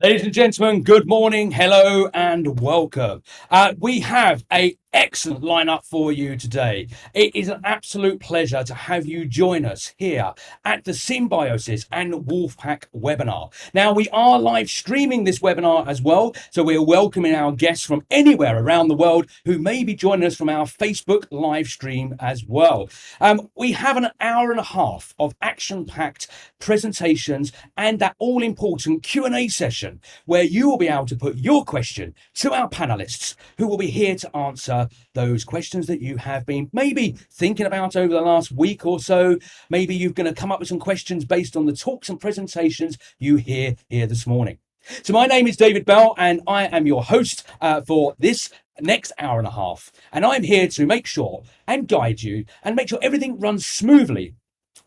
Ladies and gentlemen, good morning, hello, and welcome. We have an excellent lineup for you today. It is an absolute pleasure to have you join us here at the Symbiosis and Wolfpack webinar. Now, we are live streaming this webinar as well, so we're welcoming our guests from anywhere around the world who may be joining us from our Facebook live stream as well. We have an hour and a half of action-packed presentations and that all-important Q&A session where you will be able to put your question to our panelists who will be here to answer those questions that you have been maybe thinking about over the last week or so. Maybe you're going to come up with some questions based on the talks and presentations you hear here this morning. So my name is David Bell and I am your host for this next hour and a half. And I'm here to make sure and guide you and make sure everything runs smoothly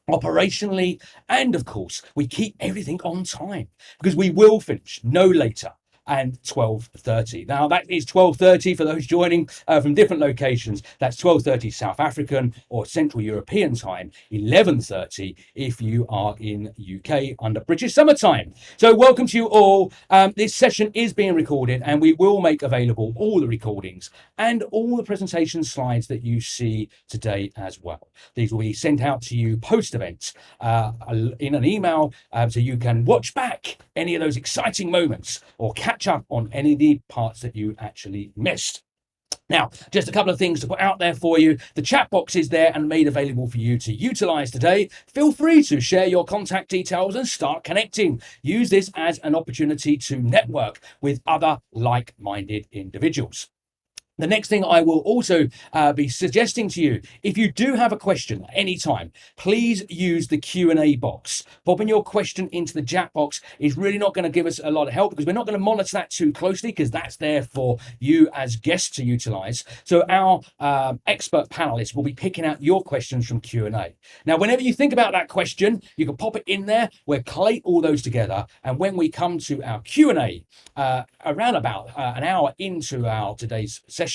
operationally, and of course we keep everything on time because we will finish no later and 12:30. Now that is 12:30 for those joining from different locations. That's 12:30 South African or Central European time, 11:30 if you are in UK under British summertime. So welcome to you all. This session is being recorded and we will make available all the recordings and all the presentation slides that you see today as well. These will be sent out to you post-event in an email so you can watch back any of those exciting moments or catch up on any of the parts that you actually missed. Now, just a couple of things to put out there for you. The chat box is there and made available for you to utilize today. Feel free to share your contact details and start connecting. Use this as an opportunity to network with other like-minded individuals. The next thing I will also be suggesting to you, if you do have a question at any time, please use the Q&A box. Popping your question into the chat box is really not going to give us a lot of help because we're not going to monitor that too closely because that's there for you as guests to utilize. So our expert panelists will be picking out your questions from Q&A. Now, whenever you think about that question, you can pop it in there. We'll collate all those together. And when we come to our Q&A around about an hour into our today's session,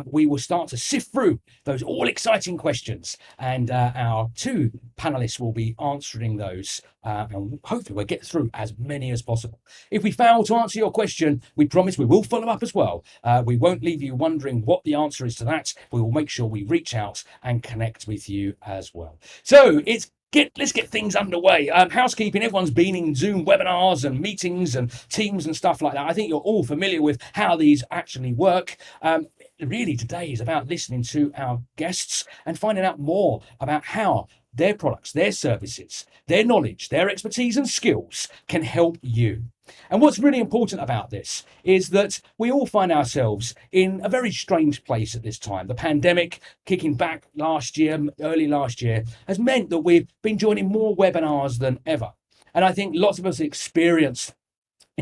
we will start to sift through those all exciting questions and our two panelists will be answering those and hopefully we'll get through as many as possible. If we fail to answer your question, we promise we will follow up as well. We won't leave you wondering what the answer is to that. We will make sure we reach out and connect with you as well. So let's get things underway. Housekeeping, everyone's been in Zoom webinars and meetings and Teams and stuff like that. I think you're all familiar with how these actually work. Really, today is about listening to our guests and finding out more about how their products, their services, their knowledge, their expertise and skills can help you. And what's really important about this is that we all find ourselves in a very strange place at this time. The pandemic kicking back early last year, has meant that we've been joining more webinars than ever. And I think lots of us experienced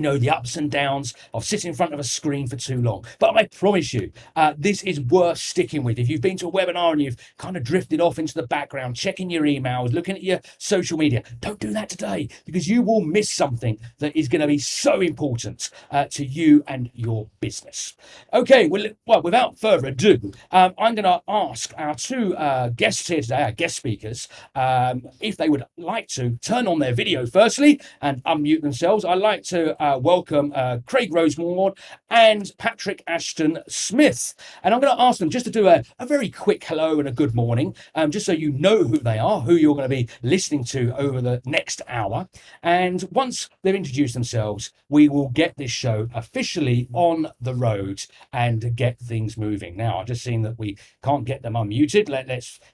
the ups and downs of sitting in front of a screen for too long. But I promise you, this is worth sticking with. If you've been to a webinar and you've kind of drifted off into the background, checking your emails, looking at your social media, don't do that today because you will miss something that is going to be so important to you and your business. Okay, well, without further ado, I'm going to ask our two guests here today, our guest speakers, if they would like to turn on their video firstly and unmute themselves. I'd like to welcome Craig Rosemore and Patrick Ashton Smith. And I'm going to ask them just to do a very quick hello and a good morning, just so you know who they are, who you're going to be listening to over the next hour. And once they've introduced themselves, we will get this show officially on the road and get things moving. Now, I've just seen that we can't get them unmuted.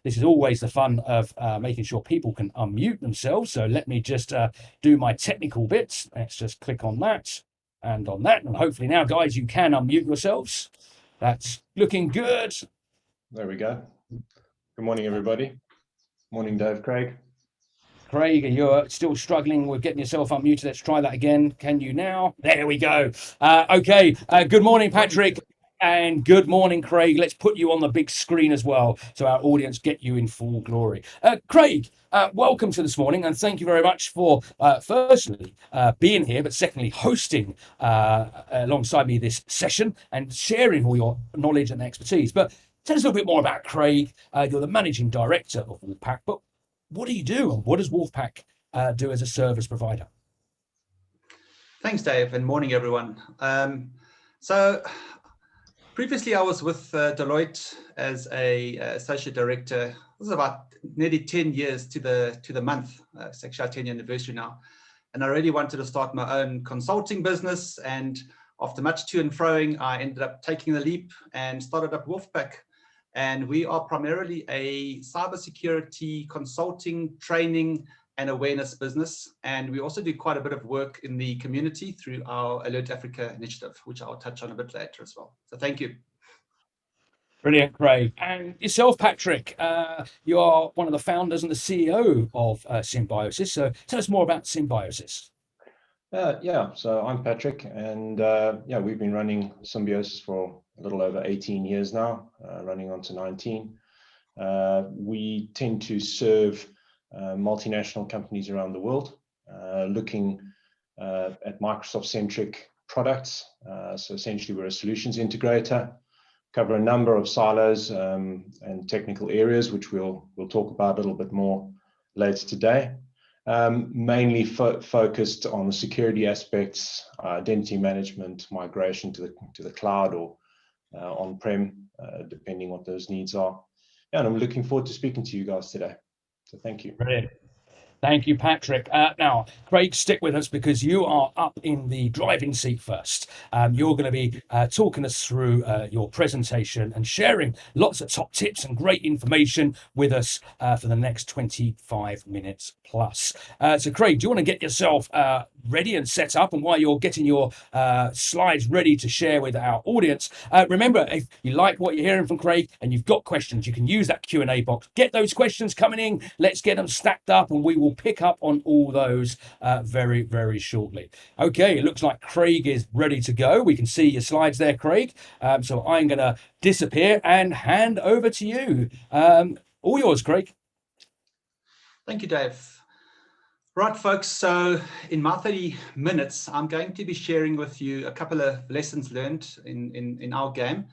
This is always the fun of making sure people can unmute themselves. So let me just do my technical bits. Let's just click on that and on that, and hopefully now, guys, you can unmute yourselves. That's looking good. There we go. Good morning, everybody. Morning, Dave. Craig, you're still struggling with getting yourself unmuted. Let's try that again. Can you now? There we go. Okay. Good morning, Patrick. And good morning, Craig. Let's put you on the big screen as well so our audience get you in full glory. Craig, welcome to this morning, and thank you very much for firstly being here, but secondly hosting alongside me this session and sharing all your knowledge and expertise. But tell us a little bit more about Craig. You're the managing director of Wolfpack, but what do you do and what does Wolfpack do as a service provider? Thanks, Dave, and morning, everyone. So previously I was with Deloitte as a associate director. It was about nearly 10 years to the month. It's actually our 10-year anniversary now. And I really wanted to start my own consulting business. And after much to and froing, I ended up taking the leap and started up Wolfpack. And we are primarily a cybersecurity consulting, training, and awareness business. And we also do quite a bit of work in the community through our Alert Africa initiative, which I'll touch on a bit later as well. So thank you. Brilliant, Craig. And yourself, Patrick, you are one of the founders and the CEO of Symbiosis. So tell us more about Symbiosis. Yeah, so I'm Patrick, and yeah, we've been running Symbiosis for a little over 18 years now, running on to 19. We tend to serve multinational companies around the world, looking at Microsoft-centric products. So essentially, we're a solutions integrator, cover a number of silos and technical areas, which we'll talk about a little bit more later today. Mainly focused on the security aspects, identity management, migration to the cloud or on-prem, depending what those needs are. Yeah, and I'm looking forward to speaking to you guys today. So thank you. Brilliant. Thank you, Patrick. Now, Craig, stick with us because you are up in the driving seat first. You're going to be talking us through your presentation and sharing lots of top tips and great information with us for the next 25 minutes plus. So, Craig, do you want to get yourself ready and set up? And while you're getting your slides ready to share with our audience, remember, if you like what you're hearing from Craig and you've got questions, you can use that Q&A box. Get those questions coming in. Let's get them stacked up and we will pick up on all those very, very shortly. Okay, it looks like Craig is ready to go. We can see your slides there, Craig. So I'm going to disappear and hand over to you. All yours, Craig. Thank you, Dave. Right, folks, so in my 30 minutes, I'm going to be sharing with you a couple of lessons learned in our game.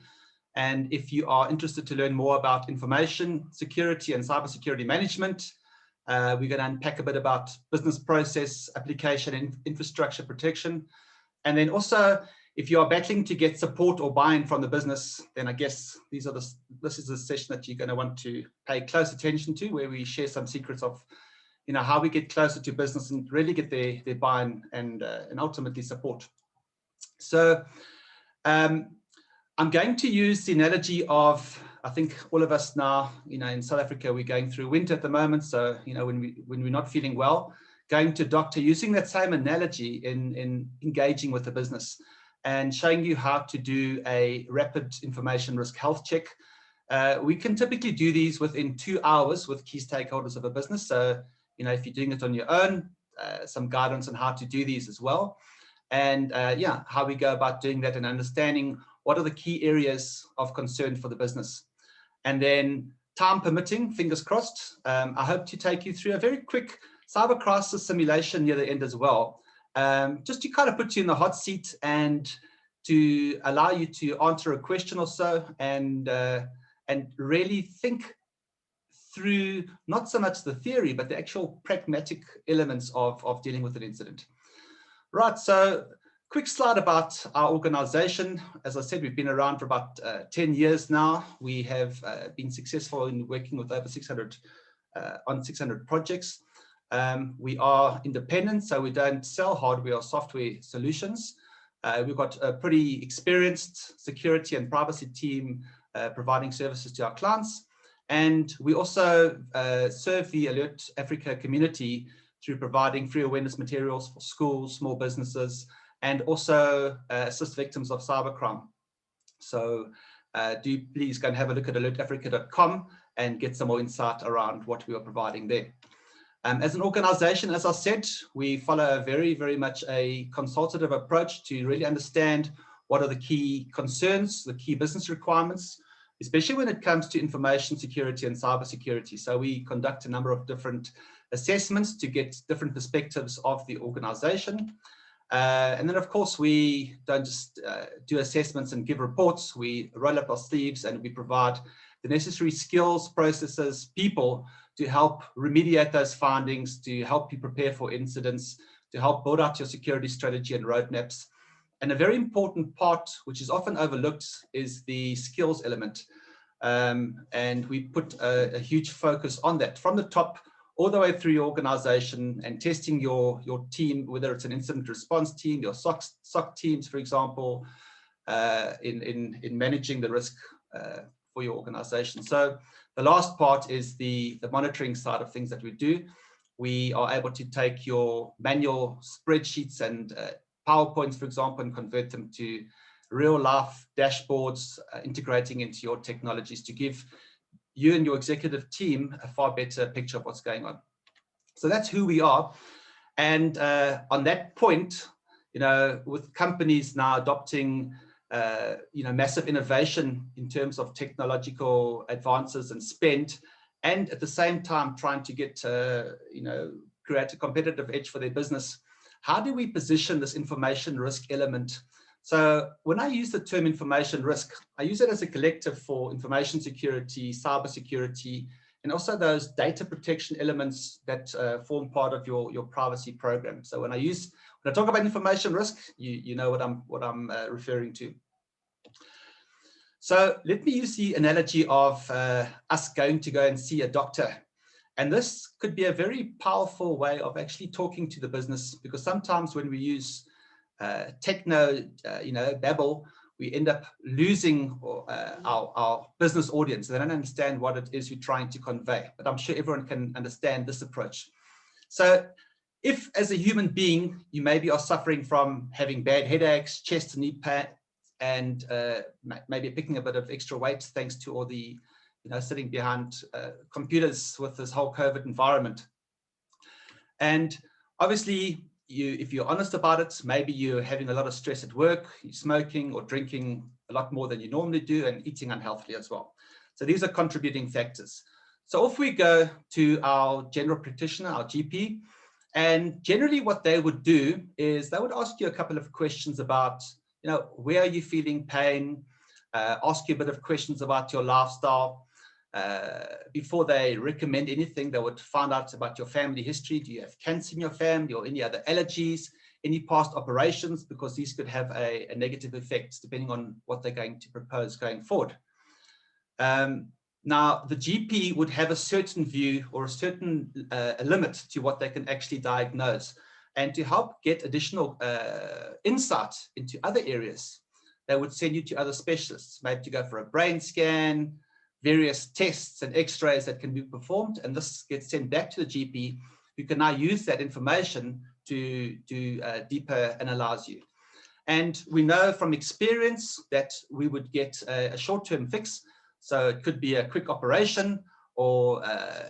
And if you are interested to learn more about information security and cybersecurity management, we're going to unpack a bit about business process, application, and infrastructure protection. And then also, if you are battling to get support or buy-in from the business, then I guess this is a session that you're going to want to pay close attention to, where we share some secrets of how we get closer to business and really get their buy-in and ultimately support. So I'm going to use the analogy of, I think all of us now, in South Africa, we're going through winter at the moment. So, when we're not feeling well, going to doctor, using that same analogy in engaging with the business and showing you how to do a rapid information risk health check. We can typically do these within 2 hours with key stakeholders of a business. So, if you're doing it on your own, some guidance on how to do these as well. And yeah, how we go about doing that and understanding what are the key areas of concern for the business. And then time permitting, fingers crossed, I hope to take you through a very quick cyber crisis simulation near the end as well. Just to kind of put you in the hot seat and to allow you to answer a question or so and really think through not so much the theory, but the actual pragmatic elements of dealing with an incident. Right, so quick slide about our organization. As I said, we've been around for about 10 years now. We have been successful in working with over 600 projects. We are independent, so we don't sell hardware or software solutions. We've got a pretty experienced security and privacy team providing services to our clients. And we also serve the Alert Africa community through providing free awareness materials for schools, small businesses, and also assist victims of cybercrime. So do please go and have a look at alertafrica.com and get some more insight around what we are providing there. As an organization, as I said, we follow very, very much a consultative approach to really understand what are the key concerns, the key business requirements, especially when it comes to information security and cybersecurity. So we conduct a number of different assessments to get different perspectives of the organization. And then, of course, we don't just do assessments and give reports. We roll up our sleeves and we provide the necessary skills, processes, people to help remediate those findings, to help you prepare for incidents, to help build out your security strategy and roadmaps. And a very important part, which is often overlooked, is the skills element. And we put a huge focus on that from the top all the way through your organization, and testing your team, whether it's an incident response team, your SOC teams, for example, in managing the risk for your organization. So the last part is the monitoring side of things that we do. We are able to take your manual spreadsheets and PowerPoints, for example, and convert them to real life dashboards, integrating into your technologies to give you and your executive team a far better picture of what's going on. So that's who we are. And on that point, with companies now adopting massive innovation in terms of technological advances and spend, and at the same time trying to get create a competitive edge for their business, how do we position this information risk element? So when I use the term information risk, I use it as a collective for information security, cyber security, and also those data protection elements that form part of your privacy program. So when I talk about information risk, you know what I'm referring to. So let me use the analogy of us going to go and see a doctor. And this could be a very powerful way of actually talking to the business, because sometimes when we use babble, we end up losing our business audience. They don't understand what it is you're trying to convey, but I'm sure everyone can understand this approach. So if as a human being, you maybe are suffering from having bad headaches, chest and knee pain, and maybe picking a bit of extra weight thanks to all the sitting behind computers with this whole COVID environment. And obviously, if you're honest about it, maybe you're having a lot of stress at work, you're smoking or drinking a lot more than you normally do, and eating unhealthily as well. So these are contributing factors. So if we go to our general practitioner, our GP, and generally what they would do is they would ask you a couple of questions about, where are you feeling pain, ask you a bit of questions about your lifestyle. Before they recommend anything, they would find out about your family history. Do you have cancer in your family or any other allergies, any past operations? Because these could have a negative effect depending on what they're going to propose going forward. Now, the GP would have a certain view or a certain limit to what they can actually diagnose. And to help get additional insight into other areas, they would send you to other specialists, maybe to go for a brain scan, various tests and x-rays that can be performed, and this gets sent back to the GP, who can now use that information to deeper analyze you. And we know from experience that we would get a short-term fix. So it could be a quick operation or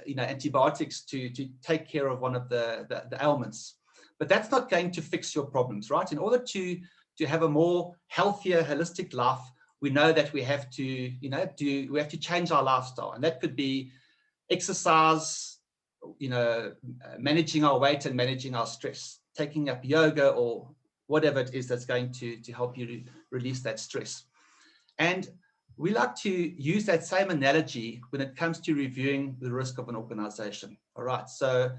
antibiotics to take care of one of the ailments. But that's not going to fix your problems, right? In order to have a more healthier, holistic life, we know that we have to, we have to change our lifestyle, and that could be exercise, managing our weight and managing our stress, taking up yoga or whatever it is that's going to help you release that stress. And we like to use that same analogy when it comes to reviewing the risk of an organization. All right, so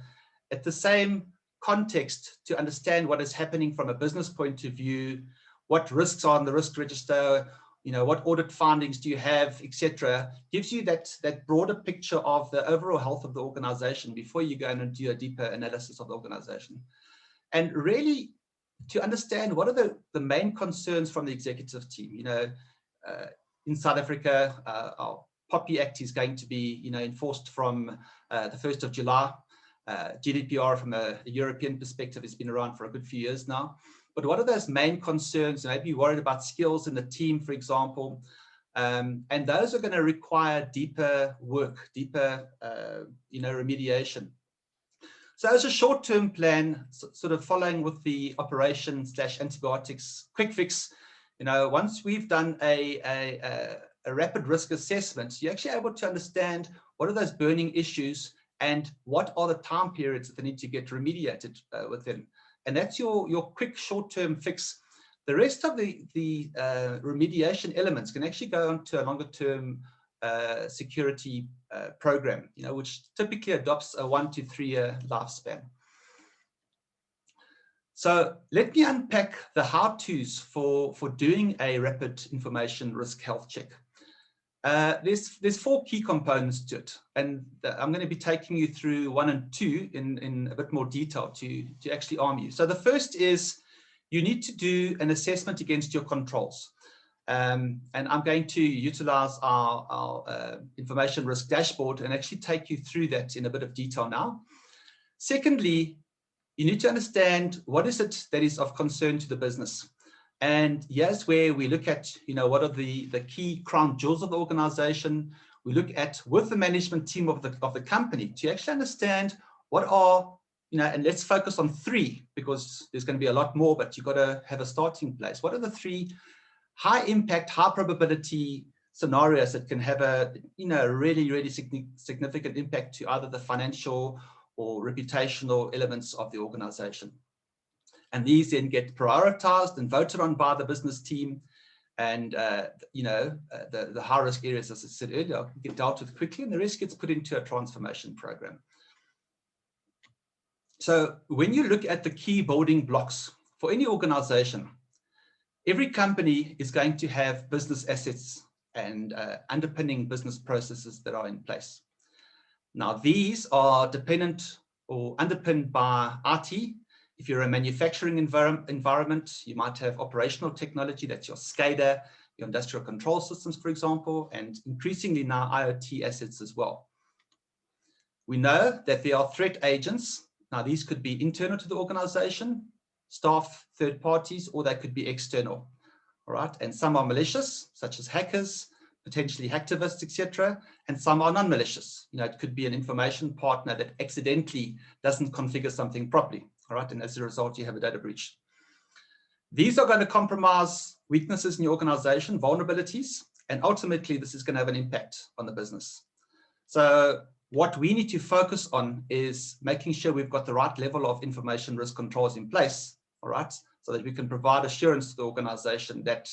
at the same context, to understand what is happening from a business point of view, what risks are on the risk register, what audit findings do you have, etc., gives you that broader picture of the overall health of the organization before you go in and do a deeper analysis of the organization. And really to understand what are the main concerns from the executive team. In South Africa, our POPIA Act is going to be enforced from the 1st of July. GDPR from a European perspective has been around for a good few years now. But what are those main concerns? Maybe you're worried about skills in the team, for example. And those are going to require deeper work, deeper remediation. So as a short-term plan, sort of following with the operation/antibiotics quick fix, once we've done a rapid risk assessment, you're actually able to understand what are those burning issues and what are the time periods that they need to get remediated within. And that's your quick short-term fix. The rest of the remediation elements can actually go on to a longer-term security program, which typically adopts a 1 to 3 year lifespan. So let me unpack the how-tos for doing a rapid information risk health check. There's 4 key components to it, and I'm going to be taking you through 1 and 2 in a bit more detail to actually arm you. So the first is you need to do an assessment against your controls. And I'm going to utilize our information risk dashboard and actually take you through that in a bit of detail now. Secondly, you need to understand what is it that is of concern to the business. And here's where we look at, what are the key crown jewels of the organization. We look at with the management team of the company to actually understand what are, and let's focus on 3 because there's going to be a lot more, but you've got to have a starting place. What are the 3 high impact, high probability scenarios that can have a, really, really significant impact to either the financial or reputational elements of the organization. And these then get prioritized and voted on by the business team. And, the high risk areas, as I said earlier, get dealt with quickly, and the rest gets put into a transformation program. So when you look at the key building blocks for any organization, every company is going to have business assets and underpinning business processes that are in place. Now, these are dependent or underpinned by IT. If you're a manufacturing environment, you might have operational technology, that's your SCADA, your industrial control systems, for example, and increasingly now IoT assets as well. We know that there are threat agents. Now, these could be internal to the organization, staff, third parties, or they could be external. All right, and some are malicious, such as hackers, potentially hacktivists, etc., and some are non-malicious. It could be an information partner that accidentally doesn't configure something properly. All right, and as a result, you have a data breach. These are going to compromise weaknesses in your organization, vulnerabilities, and ultimately, this is going to have an impact on the business. So what we need to focus on is making sure we've got the right level of information risk controls in place, all right, so that we can provide assurance to the organization that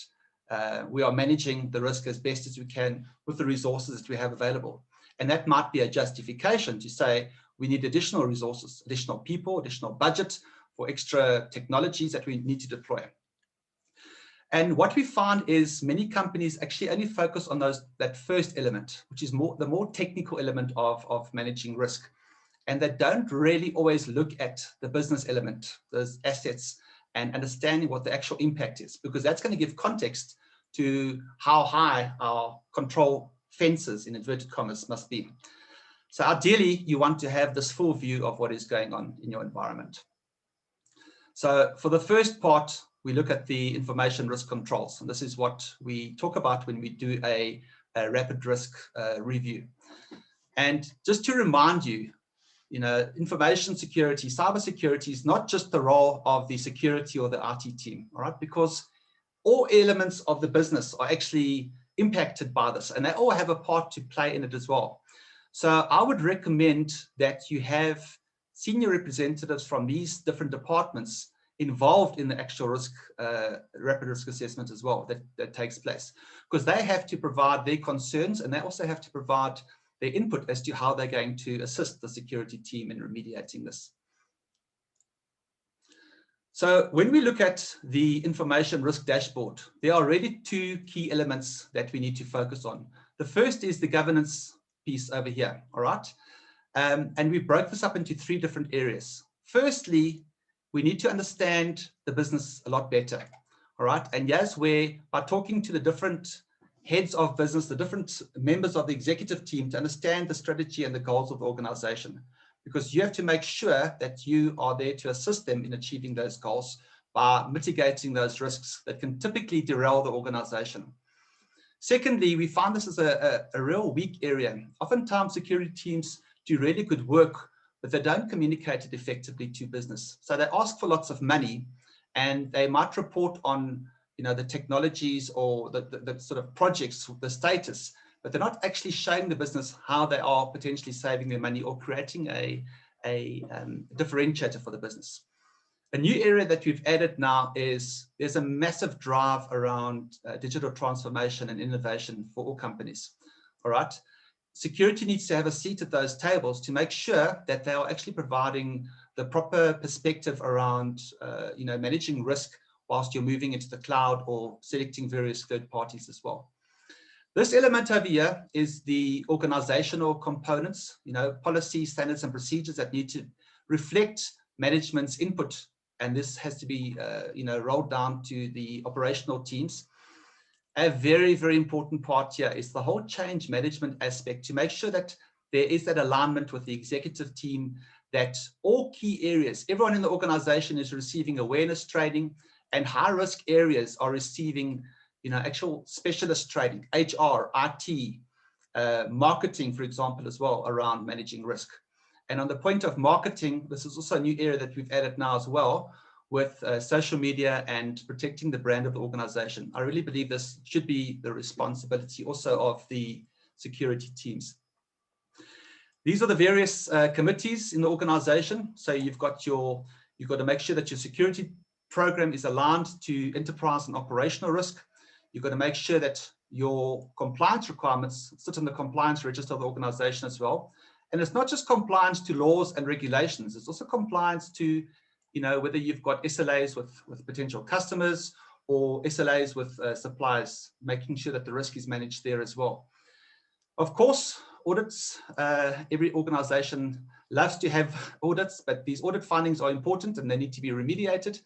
we are managing the risk as best as we can with the resources that we have available. And that might be a justification to say we need additional resources, additional people, additional budget for extra technologies that we need to deploy. And what we find is many companies actually only focus on that first element, which is the more technical element of managing risk. And they don't really always look at the business element, those assets, and understanding what the actual impact is, because that's going to give context to how high our control fences, in inverted commas, must be. So ideally, you want to have this full view of what is going on in your environment. So for the first part, we look at the information risk controls. And this is what we talk about when we do a rapid risk review. And just to remind you, information security, cybersecurity is not just the role of the security or the IT team, all right? Because all elements of the business are actually impacted by this, and they all have a part to play in it as well. So I would recommend that you have senior representatives from these different departments involved in the actual risk, rapid risk assessment as well that takes place, because they have to provide their concerns, and they also have to provide their input as to how they're going to assist the security team in remediating this. So when we look at the information risk dashboard, there are really 2 key elements that we need to focus on. The first is the governance piece over here, all right? And we broke this up into 3 different areas. Firstly, we need to understand the business a lot better, all right? And yes, where by talking to the different heads of business, the different members of the executive team to understand the strategy and the goals of the organization, because you have to make sure that you are there to assist them in achieving those goals by mitigating those risks that can typically derail the organization. Secondly, we find this as a real weak area. Oftentimes security teams do really good work, but they don't communicate it effectively to business. So they ask for lots of money, and they might report on the technologies or the sort of projects, the status, but they're not actually showing the business how they are potentially saving their money or creating a differentiator for the business. A new area that we've added now is there's a massive drive around digital transformation and innovation for all companies, all right? Security needs to have a seat at those tables to make sure that they are actually providing the proper perspective around, managing risk whilst you're moving into the cloud or selecting various third parties as well. This element over here is the organizational components, policies, standards, and procedures that need to reflect management's input. And this has to be, rolled down to the operational teams. A very, very important part here is the whole change management aspect, to make sure that there is that alignment with the executive team, that all key areas, everyone in the organization is receiving awareness training, and high risk areas are receiving actual specialist training, HR, IT, marketing, for example, as well, around managing risk. And on the point of marketing, this is also a new area that we've added now as well, with social media and protecting the brand of the organization. I really believe this should be the responsibility also of the security teams. These are the various committees in the organization. So you've got to make sure that your security program is aligned to enterprise and operational risk. You've got to make sure that your compliance requirements sit in the compliance register of the organization as well. And it's not just compliance to laws and regulations, it's also compliance to, whether you've got SLAs with potential customers or SLAs with suppliers, making sure that the risk is managed there as well. Of course, audits, every organization loves to have audits, but these audit findings are important and they need to be remediated.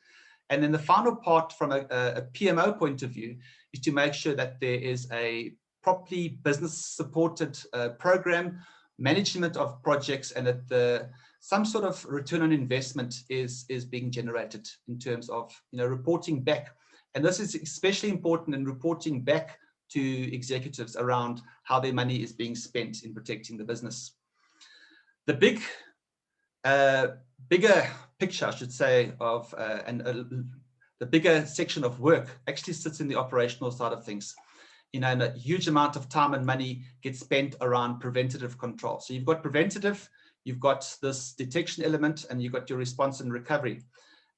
And then the final part from a PMO point of view is to make sure that there is a properly business supported program, management of projects, and that some sort of return on investment is being generated in terms of reporting back. And this is especially important in reporting back to executives around how their money is being spent in protecting the business. The bigger picture, I should say, of the bigger section of work actually sits in the operational side of things. And a huge amount of time and money gets spent around preventative control. So you've got preventative, you've got this detection element, and you've got your response and recovery.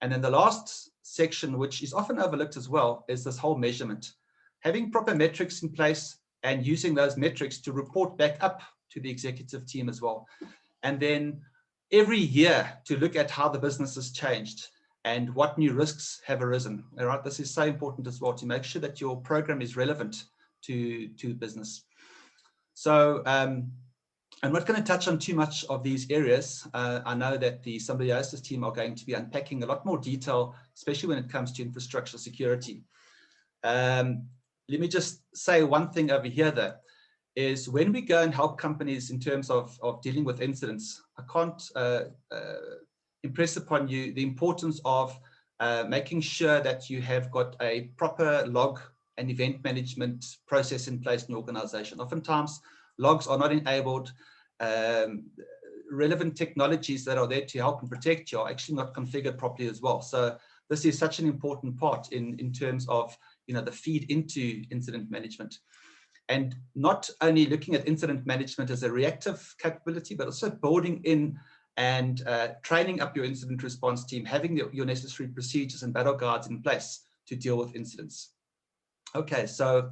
And then the last section, which is often overlooked as well, is this whole measurement. Having proper metrics in place and using those metrics to report back up to the executive team as well. And then every year to look at how the business has changed and what new risks have arisen. All right, this is so important as well, to make sure that your program is relevant to business. So I'm not going to touch on too much of these areas. I know that the Symbiosis team are going to be unpacking a lot more detail, especially when it comes to infrastructure security. Let me just say one thing over here though, is when we go and help companies in terms of dealing with incidents, I can't impress upon you the importance of making sure that you have got a proper log and event management process in place in your organization. Oftentimes, logs are not enabled. Relevant technologies that are there to help and protect you are actually not configured properly as well. So this is such an important part in terms of the feed into incident management. And not only looking at incident management as a reactive capability, but also building in and training up your incident response team, having your necessary procedures and battle guards in place to deal with incidents. Okay, so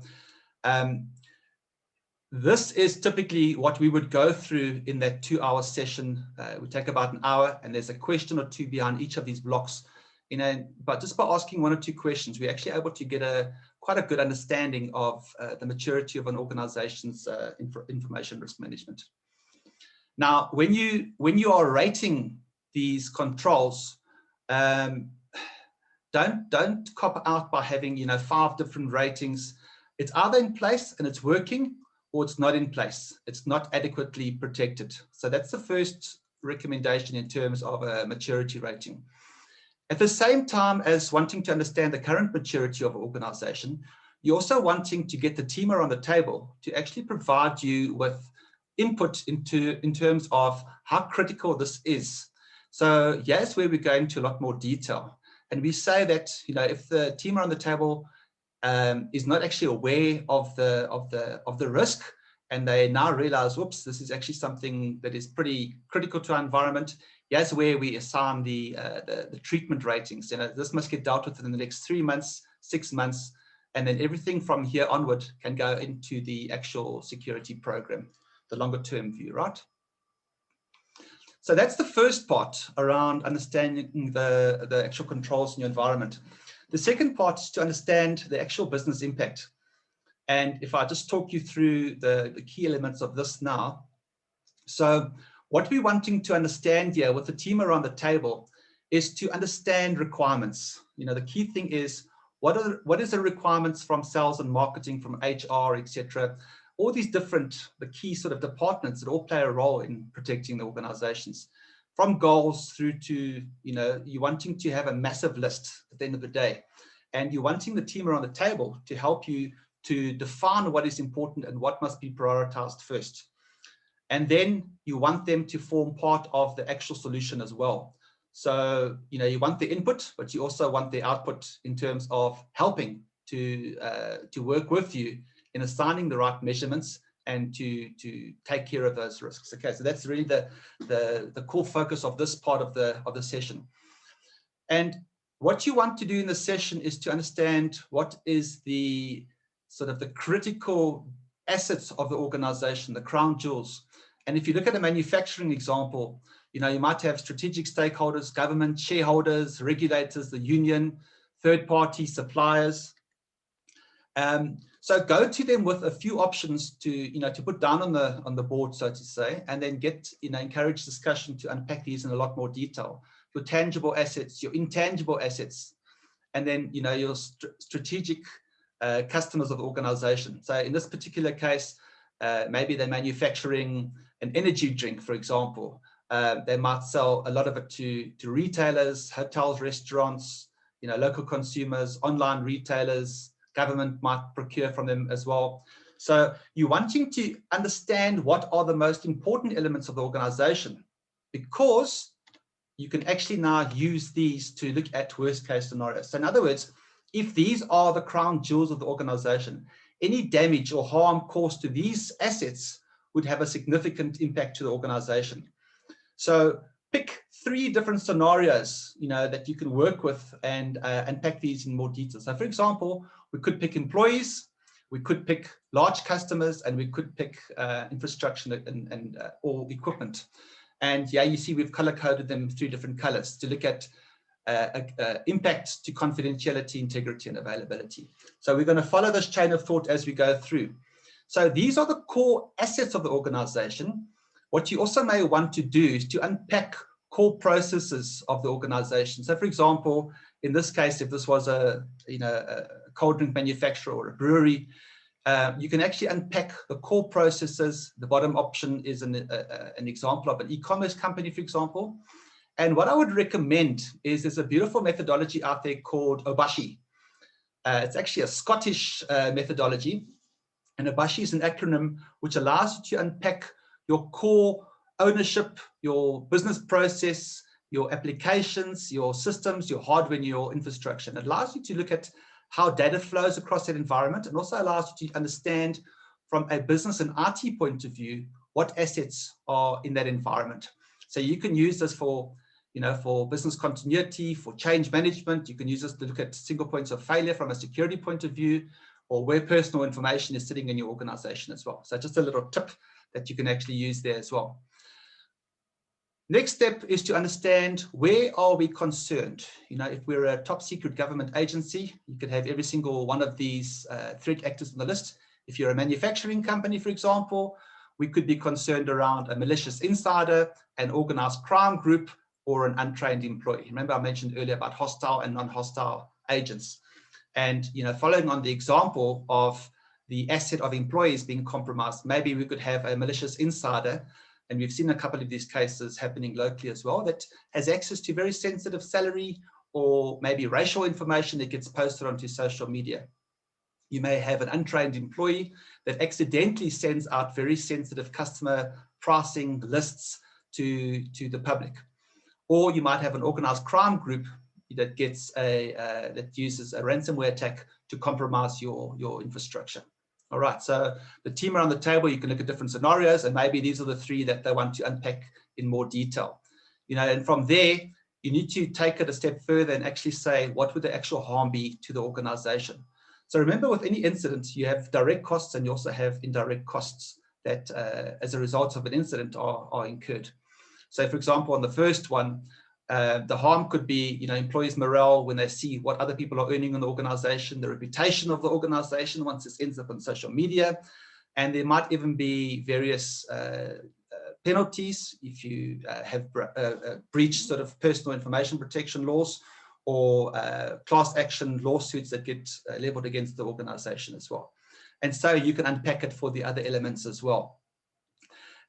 this is typically what we would go through in that 2-hour session. We take about an hour, and there's a question or two behind each of these blocks. But just by asking 1 or 2 questions, we're actually able to get quite a good understanding of the maturity of an organization's information risk management. Now, when you are rating these controls, don't cop out by having 5 different ratings. It's either in place and it's working, or it's not in place. It's not adequately protected. So that's the first recommendation in terms of a maturity rating. At the same time as wanting to understand the current maturity of an organization, you're also wanting to get the team around the table to actually provide you with input in terms of how critical this is. So here's where we go into a lot more detail. And we say that if the team around the table is not actually aware of the risk, and they now realize, whoops, this is actually something that is pretty critical to our environment, here's where we assign the treatment ratings. This must get dealt with in the next 3 months, 6 months, and then everything from here onward can go into the actual security program, the longer term view, right? So that's the first part around understanding the actual controls in your environment. The second part is to understand the actual business impact. And if I just talk you through the key elements of this now. So what we're wanting to understand here with the team around the table is to understand requirements. The key thing is, what is the requirements from sales and marketing, from HR, etc. All these the key sort of departments that all play a role in protecting the organizations, from goals through to, you're wanting to have a massive list at the end of the day. And you're wanting the team around the table to help you to define what is important and what must be prioritized first. And then you want them to form part of the actual solution as well. So, you want the input, but you also want the output in terms of helping to work with you in assigning the right measurements and to take care of those risks. Okay, so that's really the core focus of this part of the session. And what you want to do in the session is to understand what is the sort of the critical assets of the organization, the crown jewels. And if you look at a manufacturing example, you might have strategic stakeholders, government, shareholders, regulators, the union, third-party suppliers. So go to them with a few options to put down on the board, so to say, and then encourage discussion to unpack these in a lot more detail. Your tangible assets, your intangible assets, and then your strategic customers of the organization. So in this particular case, maybe they're manufacturing an energy drink, for example. They might sell a lot of it to retailers, hotels, restaurants, local consumers, online retailers. Government might procure from them as well. So you're wanting to understand what are the most important elements of the organization, because you can actually now use these to look at worst case scenarios. So in other words, if these are the crown jewels of the organization, any damage or harm caused to these assets would have a significant impact to the organization. So pick 3 different scenarios, that you can work with and unpack these in more detail. So for example, we could pick employees, we could pick large customers, and we could pick infrastructure and or equipment. And yeah, you see we've color-coded them 3 different colors to look at impact to confidentiality, integrity, and availability. So we're going to follow this chain of thought as we go through. So these are the core assets of the organization. What you also may want to do is to unpack core processes of the organization. So for example, in this case, if this was a cold drink manufacturer or a brewery, you can actually unpack the core processes. The bottom option is an example of an e-commerce company, for example. And what I would recommend is there's a beautiful methodology out there called OBASHI. It's actually a Scottish methodology. And OBASHI is an acronym which allows you to unpack your core ownership, your business process, your applications, your systems, your hardware, and your infrastructure. And it allows you to look at how data flows across that environment, and also allows you to understand from a business and IT point of view what assets are in that environment. So you can use this for business continuity, for change management. You can use this to look at single points of failure from a security point of view, or where personal information is sitting in your organization as well. So just a little tip that you can actually use there as well. Next step is to understand, where are we concerned? If we're a top secret government agency, you could have every single one of these threat actors on the list. If you're a manufacturing company, for example, we could be concerned around a malicious insider, an organized crime group, or an untrained employee. Remember, I mentioned earlier about hostile and non-hostile agents. And following on the example of the asset of employees being compromised, maybe we could have a malicious insider, and we've seen a couple of these cases happening locally as well, that has access to very sensitive salary or maybe racial information that gets posted onto social media. You may have an untrained employee that accidentally sends out very sensitive customer pricing lists to the public. Or you might have an organized crime group that gets that uses a ransomware attack to compromise your infrastructure. All right, so the team around the table, you can look at different scenarios, and maybe these are the 3 that they want to unpack in more detail. And from there, you need to take it a step further and actually say, what would the actual harm be to the organization? So remember, with any incident, you have direct costs and you also have indirect costs that as a result of an incident are incurred. So for example, on the first one, the harm could be, employees' morale when they see what other people are earning in the organization, the reputation of the organization once this ends up on social media. And there might even be various penalties if you have breached sort of personal information protection laws, or class action lawsuits that get leveled against the organization as well. And so you can unpack it for the other elements as well.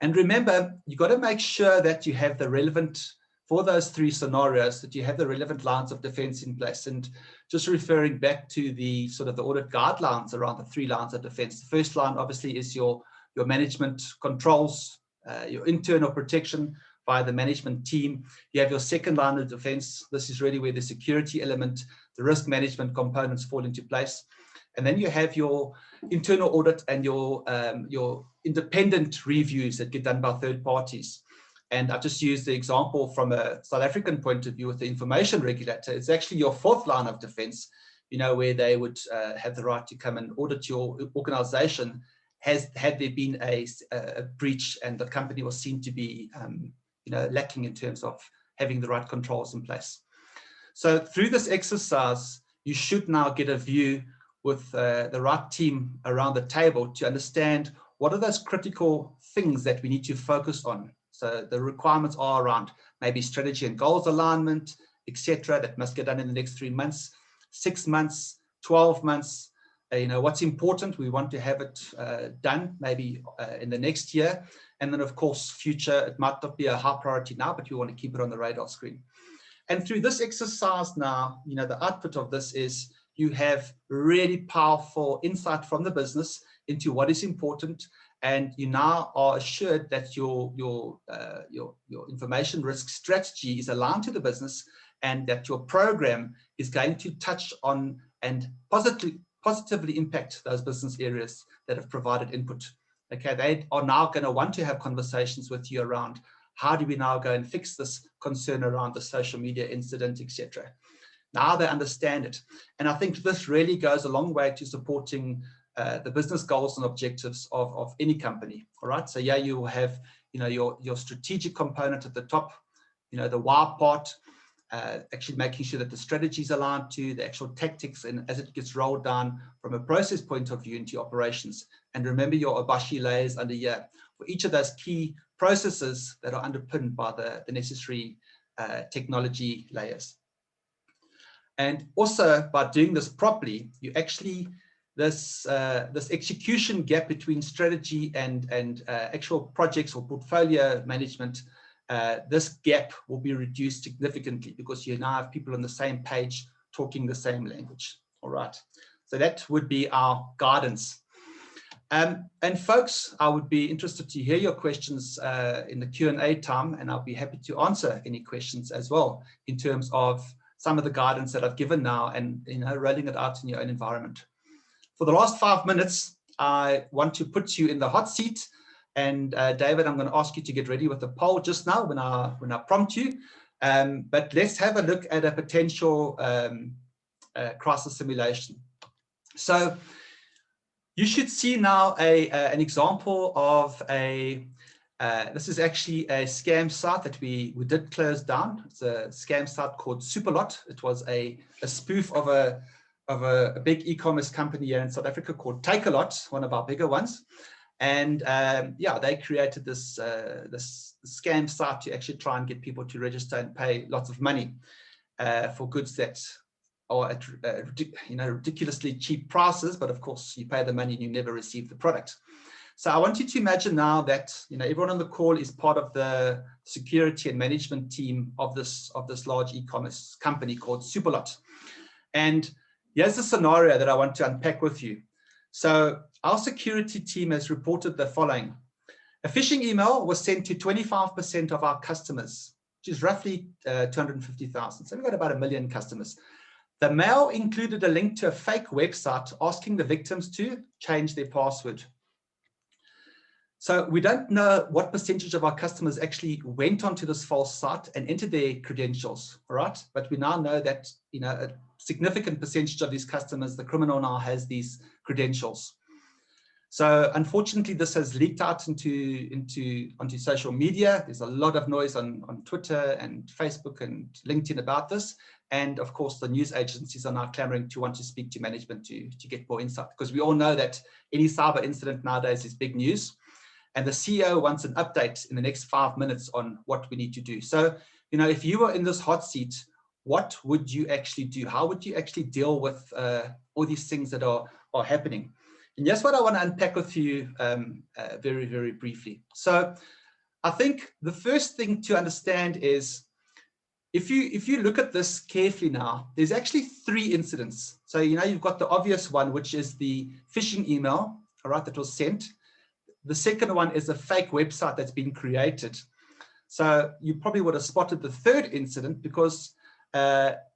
And remember, you've got to make sure that you have the relevant, for those three scenarios, that you have the relevant lines of defense in place. And just referring back to the sort of the audit guidelines around the 3 lines of defense. The first line obviously is your management controls, your internal protection by the management team. You have your second line of defense. This is really where the security element, the risk management components fall into place. And then you have your internal audit and your independent reviews that get done by third parties. And I've just used the example from a South African point of view with the information regulator. It's actually your 4th line of defense, where they would have the right to come and audit your organization had there been a breach and the company was seen to be lacking in terms of having the right controls in place. So through this exercise, you should now get a view with the right team around the table to understand what are those critical things that we need to focus on. So the requirements are around maybe strategy and goals alignment, etc. that must get done in the next 3 months, 6 months, 12 months. What's important, we want to have it done maybe in the next year. And then, of course, future, it might not be a high priority now, but we want to keep it on the radar screen. And through this exercise now, the output of this is you have really powerful insight from the business into what is important, and you now are assured that your information risk strategy is aligned to the business, and that your program is going to touch on and positively impact those business areas that have provided input. Okay, they are now going to want to have conversations with you around how do we now go and fix this concern around the social media incident, etc. Now they understand it. And I think this really goes a long way to supporting the business goals and objectives of any company. All right. So yeah, you will have, your strategic component at the top, the why part, actually making sure that the strategy is aligned to the actual tactics, and as it gets rolled down from a process point of view into operations. And remember your Obashi layers under here for each of those key processes that are underpinned by the necessary technology layers. And also by doing this properly, you actually, this execution gap between strategy and actual projects or portfolio management, this gap will be reduced significantly because you now have people on the same page talking the same language. All right. So that would be our guidance. And folks, I would be interested to hear your questions in the Q&A time, and I'll be happy to answer any questions as well in terms of some of the guidance that I've given now and rolling it out in your own environment. For the last 5 minutes, I want to put you in the hot seat. And David, I'm going to ask you to get ready with the poll just now when I prompt you. But let's have a look at a potential crisis simulation. So you should see now an example of this is actually a scam site that we did close down. It's a scam site called Superlot. It was a spoof of a big e-commerce company here in South Africa called Takealot, one of our bigger ones. And yeah, they created this scam site to actually try and get people to register and pay lots of money for goods that are at ridiculously cheap prices, but of course you pay the money and you never receive the product. So I want you to imagine now that everyone on the call is part of the security and management team of this large e-commerce company called Superlot. And here's the scenario that I want to unpack with you. So our security team has reported the following. A phishing email was sent to 25% of our customers, which is roughly 250,000. So we've got about 1 million customers. The mail included a link to a fake website asking the victims to change their password. So we don't know what percentage of our customers actually went onto this false site and entered their credentials, all right? But we now know that a significant percentage of these customers, the criminal now has these credentials. So unfortunately, this has leaked out onto social media. There's a lot of noise on Twitter and Facebook and LinkedIn about this. And of course, the news agencies are now clamoring to want to speak to management to get more insight, because we all know that any cyber incident nowadays is big news. And the CEO wants an update in the next 5 minutes on what we need to do. So, if you were in this hot seat, what would you actually do? How would you actually deal with all these things that are happening? And that's what I want to unpack with you very, very briefly. So I think the first thing to understand is, if you look at this carefully now, there's actually 3 incidents. So, you've got the obvious one, which is the phishing email, all right, that was sent. The second one is a fake website that's been created. So you probably would have spotted the third incident, because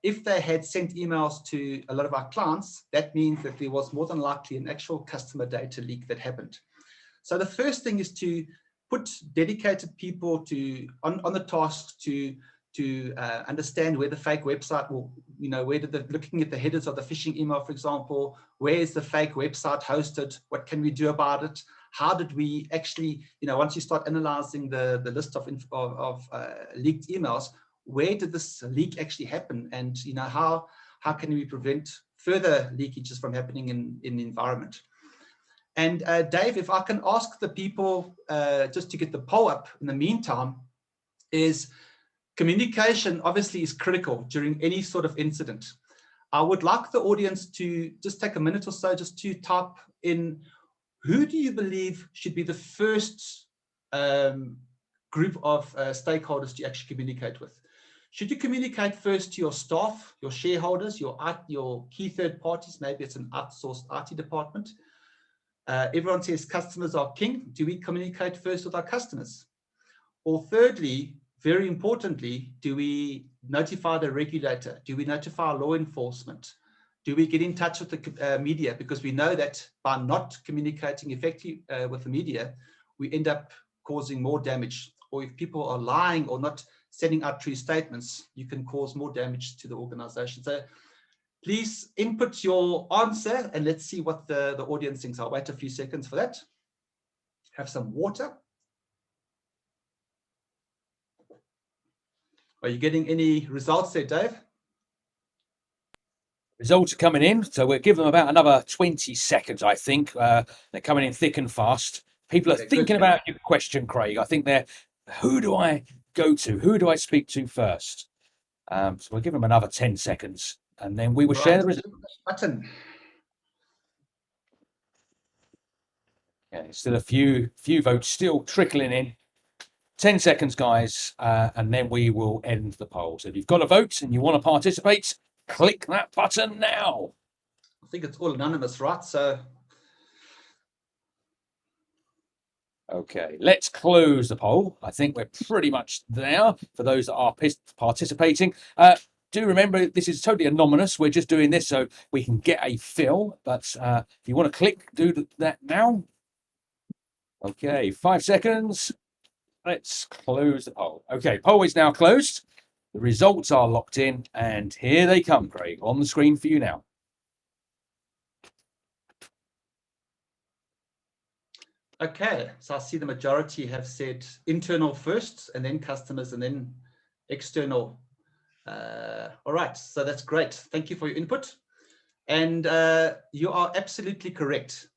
if they had sent emails to a lot of our clients, that means that there was more than likely an actual customer data leak that happened. So the first thing is to put dedicated people on the task to understand where the fake website will, looking at the headers of the phishing email, for example, where is the fake website hosted? What can we do about it? How did we actually, once you start analyzing the list of leaked emails, where did this leak actually happen? And, how can we prevent further leakages from happening in the environment? And Dave, if I can ask the people just to get the poll up in the meantime, is communication obviously is critical during any sort of incident. I would like the audience to just take a minute or so just to type in, who do you believe should be the first group of stakeholders to actually communicate with? Should you communicate first to your staff, your shareholders, your key third parties? Maybe it's an outsourced IT department. Everyone says customers are king. Do we communicate first with our customers? Or thirdly, very importantly, do we notify the regulator? Do we notify law enforcement? Do we get in touch with the media? Because we know that by not communicating effectively with the media, we end up causing more damage. Or if people are lying or not sending out true statements, you can cause more damage to the organization. So please input your answer and let's see what the audience thinks. I'll wait a few seconds for that. Have some water. Are you getting any results there, Dave? Results are coming in, so we'll give them about another 20 seconds, I think. They're coming in thick and fast. People are thinking about your question, Craig. I think who do I go to? Who do I speak to first? So we'll give them another 10 seconds, and then we will share the results. Button. Yeah, still a few votes still trickling in. 10 seconds, guys, and then we will end the poll. So if you've got a vote and you want to participate, click that button now. I think it's all anonymous, right? So, okay, let's close the poll. I think we're pretty much there for those that are participating. Do remember, this is totally anonymous. We're just doing this so we can get a feel. But if you want to click, do that now. Okay, 5 seconds. Let's close the poll. Okay, poll is now closed. The results are locked in, and here they come, Craig, on the screen for you now. okay, so I see the majority have said internal first, and then customers, and then external. All right, so that's great. Thank you for your input. And you are absolutely correct.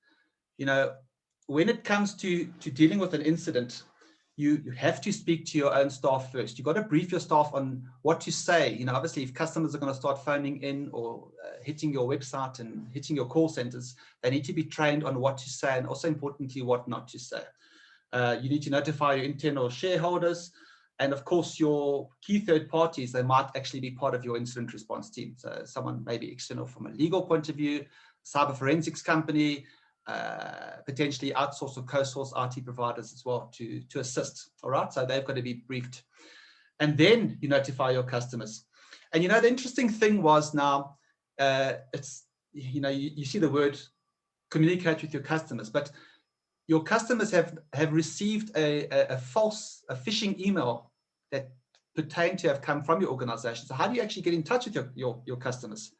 When it comes to dealing with an incident, you have to speak to your own staff first. You've got to brief your staff on what to say. Obviously, if customers are going to start phoning in or hitting your website and hitting your call centers, they need to be trained on what to say and also importantly, what not to say. You need to notify your internal shareholders and of course your key third parties. They might actually be part of your incident response team. So someone maybe external from a legal point of view, cyber forensics company, potentially outsource or co-source IT providers as well to assist. All right, so they've got to be briefed, and then you notify your customers. And the interesting thing was now it's you see the word communicate with your customers, but your customers have received a phishing email that pertained to have come from your organization. So how do you actually get in touch with your customers?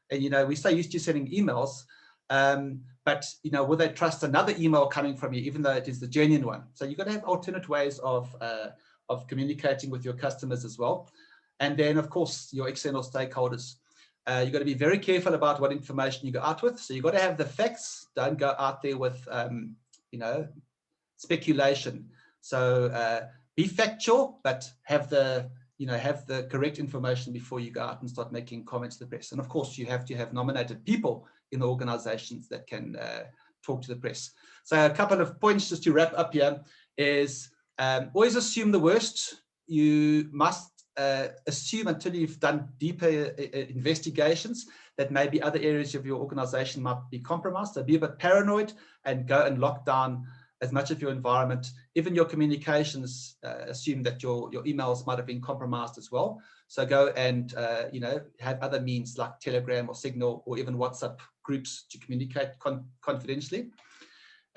And we're so used to sending emails. But will they trust another email coming from you, even though it is the genuine one? So you've got to have alternate ways of communicating with your customers as well. And then, of course, your external stakeholders. You've got to be very careful about what information you go out with. So you've got to have the facts. Don't go out there with, speculation. So be factual, but have the correct information before you go out and start making comments to the press. And of course, you have to have nominated people in the organizations that can talk to the press. So a couple of points just to wrap up here is always assume the worst. You must assume until you've done deeper investigations that maybe other areas of your organization might be compromised. So be a bit paranoid and go and lock down as much of your environment. Even your communications, assume that your emails might have been compromised as well. So go and have other means like Telegram or Signal or even WhatsApp groups to communicate confidentially.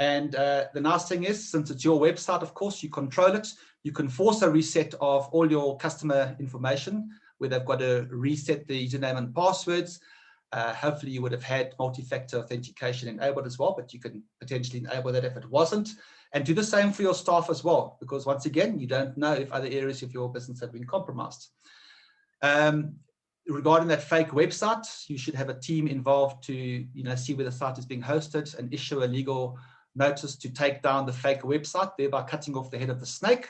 And the nice thing is, since it's your website, of course, you control it. You can force a reset of all your customer information, where they've got to reset the username and passwords. Hopefully you would have had multi-factor authentication enabled as well, but you can potentially enable that if it wasn't. And do the same for your staff as well, because once again, you don't know if other areas of your business have been compromised. Regarding that fake website, you should have a team involved to see where the site is being hosted and issue a legal notice to take down the fake website, thereby cutting off the head of the snake.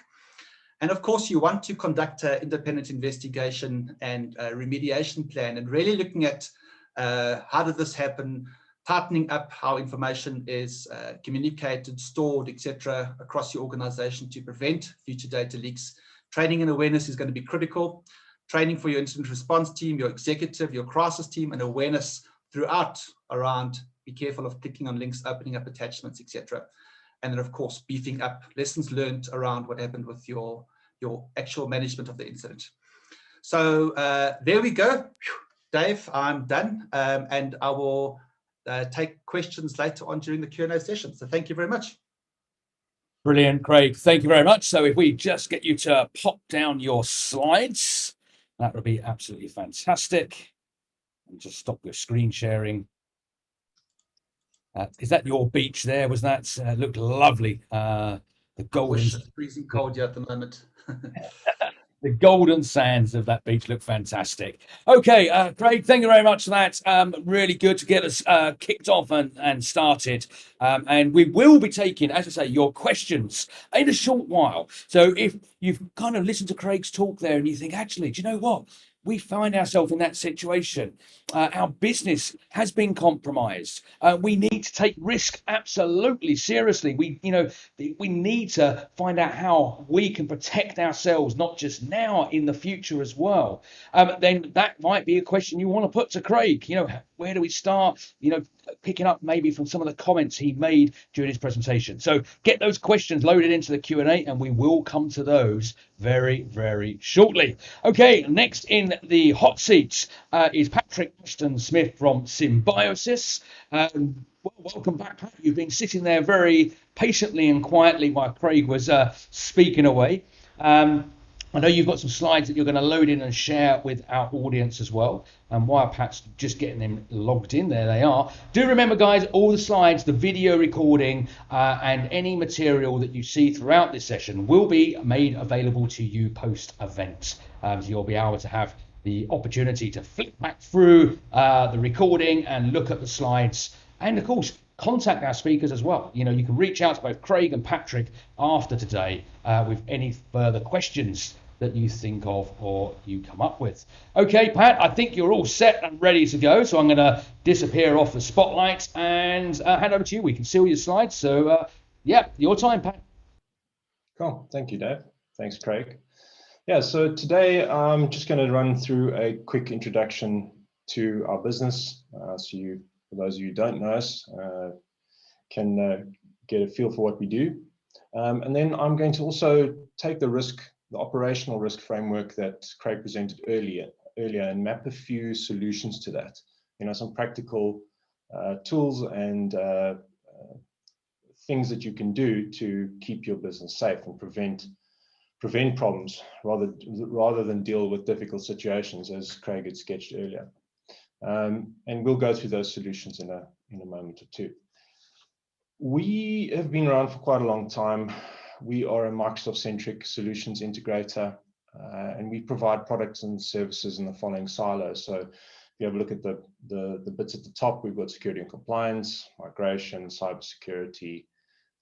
And of course, you want to conduct an independent investigation and a remediation plan, and really looking at how did this happen, tightening up how information is communicated, stored, etc. across your organization to prevent future data leaks. Training and awareness is going to be critical. Training for your incident response team, your executive, your crisis team, and awareness throughout around be careful of clicking on links, opening up attachments, etc. And then, of course, beefing up lessons learned around what happened with your actual management of the incident. So there we go. Dave, I'm done, and I will take questions later on during the Q&A session. So thank you very much. Brilliant, Craig. Thank you very much. So if we just get you to pop down your slides, that would be absolutely fantastic. And just stop your screen sharing. Is that your beach there? Was that looked lovely? The golden. It's freezing cold here at the moment. The golden sands of that beach look fantastic. Okay, Craig, thank you very much for that. Really good to get us kicked off and started. And we will be taking, as I say, your questions in a short while. So if you've kind of listened to Craig's talk there and you think, actually, do you know what? We find ourselves in that situation. Our business has been compromised. We need to take risk absolutely seriously. We need to find out how we can protect ourselves, not just now, in the future as well. Then that might be a question you want to put to Craig. Where do we start? Picking up maybe from some of the comments he made during his presentation. So get those questions loaded into the Q&A, and we will come to those very, very shortly. Okay, next in the hot seats is Patrick Ashton-Smith from Symbiosis. Welcome back, Pat. You've been sitting there very patiently and quietly while Craig was speaking away. I know you've got some slides that you're going to load in and share with our audience as well. And while Pat's just getting them logged in, there they are. Do remember, guys, all the slides, the video recording, and any material that you see throughout this session will be made available to you post-event. So you'll be able to have the opportunity to flick back through the recording and look at the slides. And of course, contact our speakers as well. You can reach out to both Craig and Patrick after today with any further questions that you think of or you come up with. Okay, Pat, I think you're all set and ready to go. So I'm going to disappear off the spotlight and hand over to you. We can see all your slides. So yeah, your time, Pat. Cool. Thank you, Dave. Thanks, Craig. Yeah, so today I'm just going to run through a quick introduction to our business. So you, for those of you who don't know us, can get a feel for what we do. And then I'm going to also take the operational risk framework that Craig presented earlier and map a few solutions to that. Some practical tools and things that you can do to keep your business safe and prevent problems rather than deal with difficult situations, as Craig had sketched earlier. And we'll go through those solutions in in a moment or two. We have been around for quite a long time. We are a Microsoft-centric solutions integrator, and we provide products and services in the following silos. So if you have a look at the bits at the top, we've got security and compliance, migration, cybersecurity,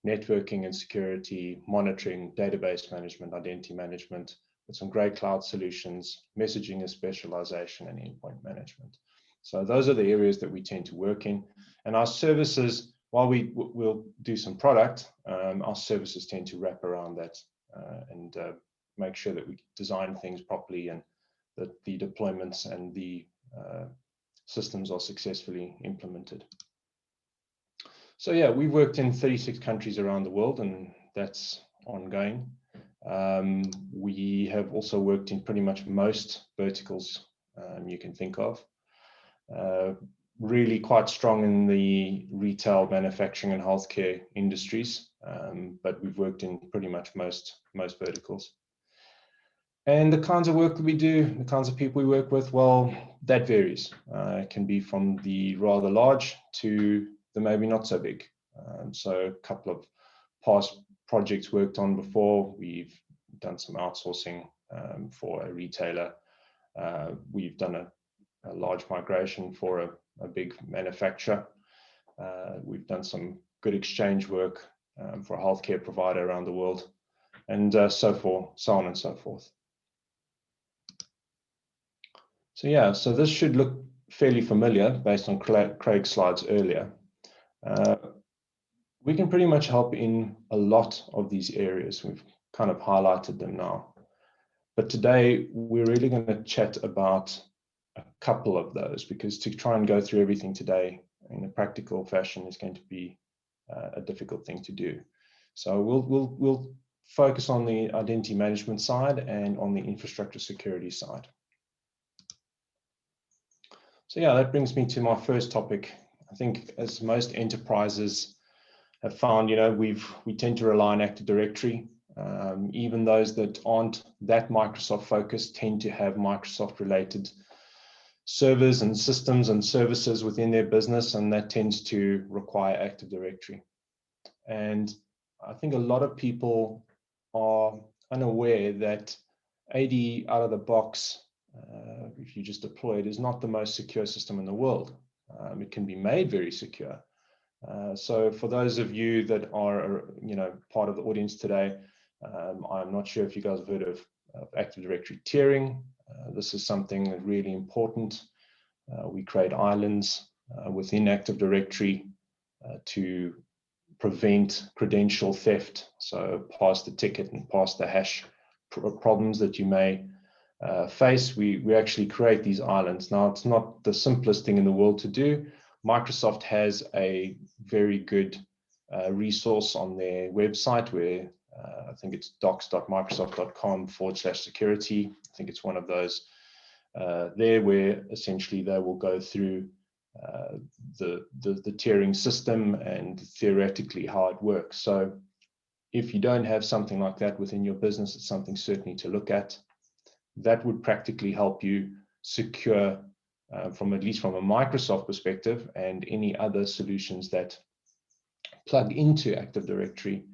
networking and security, monitoring, database management, identity management, with some great cloud solutions, messaging and specialization, and endpoint management. So those are the areas that we tend to work in. And our services, while we'll do some product, our services tend to wrap around that and make sure that we design things properly and that the deployments and the systems are successfully implemented. So yeah, we've worked in 36 countries around the world, and that's ongoing. We have also worked in pretty much most verticals you can think of. Really quite strong in the retail, manufacturing, and healthcare industries, but we've worked in pretty much most verticals. And the kinds of work that we do, the kinds of people we work with, well, that varies. It can be from the rather large to the maybe not so big. So a couple of past projects worked on before. We've done some outsourcing for a retailer. We've done a large migration for a big manufacturer. We've done some good exchange work for a healthcare provider around the world, and so on and so forth. So yeah, so this should look fairly familiar based on Craig's slides earlier. We can pretty much help in a lot of these areas. We've kind of highlighted them now. But today, we're really going to chat about a couple of those, because to try and go through everything today in a practical fashion is going to be a difficult thing to do. So we'll focus on the identity management side and on the infrastructure security side. So yeah, that brings me to my first topic. I think as most enterprises have found, we tend to rely on Active Directory. Even those that aren't that Microsoft focused tend to have Microsoft related servers and systems and services within their business, and that tends to require Active Directory. And I think a lot of people are unaware that AD out of the box, if you just deploy it, is not the most secure system in the world. It can be made very secure. So for those of you that are, part of the audience today, I'm not sure if you guys have heard of Active Directory tiering. This is something that's really important. We create islands within Active Directory to prevent credential theft. So pass the ticket and pass the hash problems that you may face. We actually create these islands. Now, it's not the simplest thing in the world to do. Microsoft has a very good resource on their website where I think it's docs.microsoft.com/security. I think it's one of those there where essentially they will go through the tiering system and theoretically how it works. So if you don't have something like that within your business, it's something certainly to look at. That would practically help you secure from at least from a Microsoft perspective, and any other solutions that plug into Active Directory,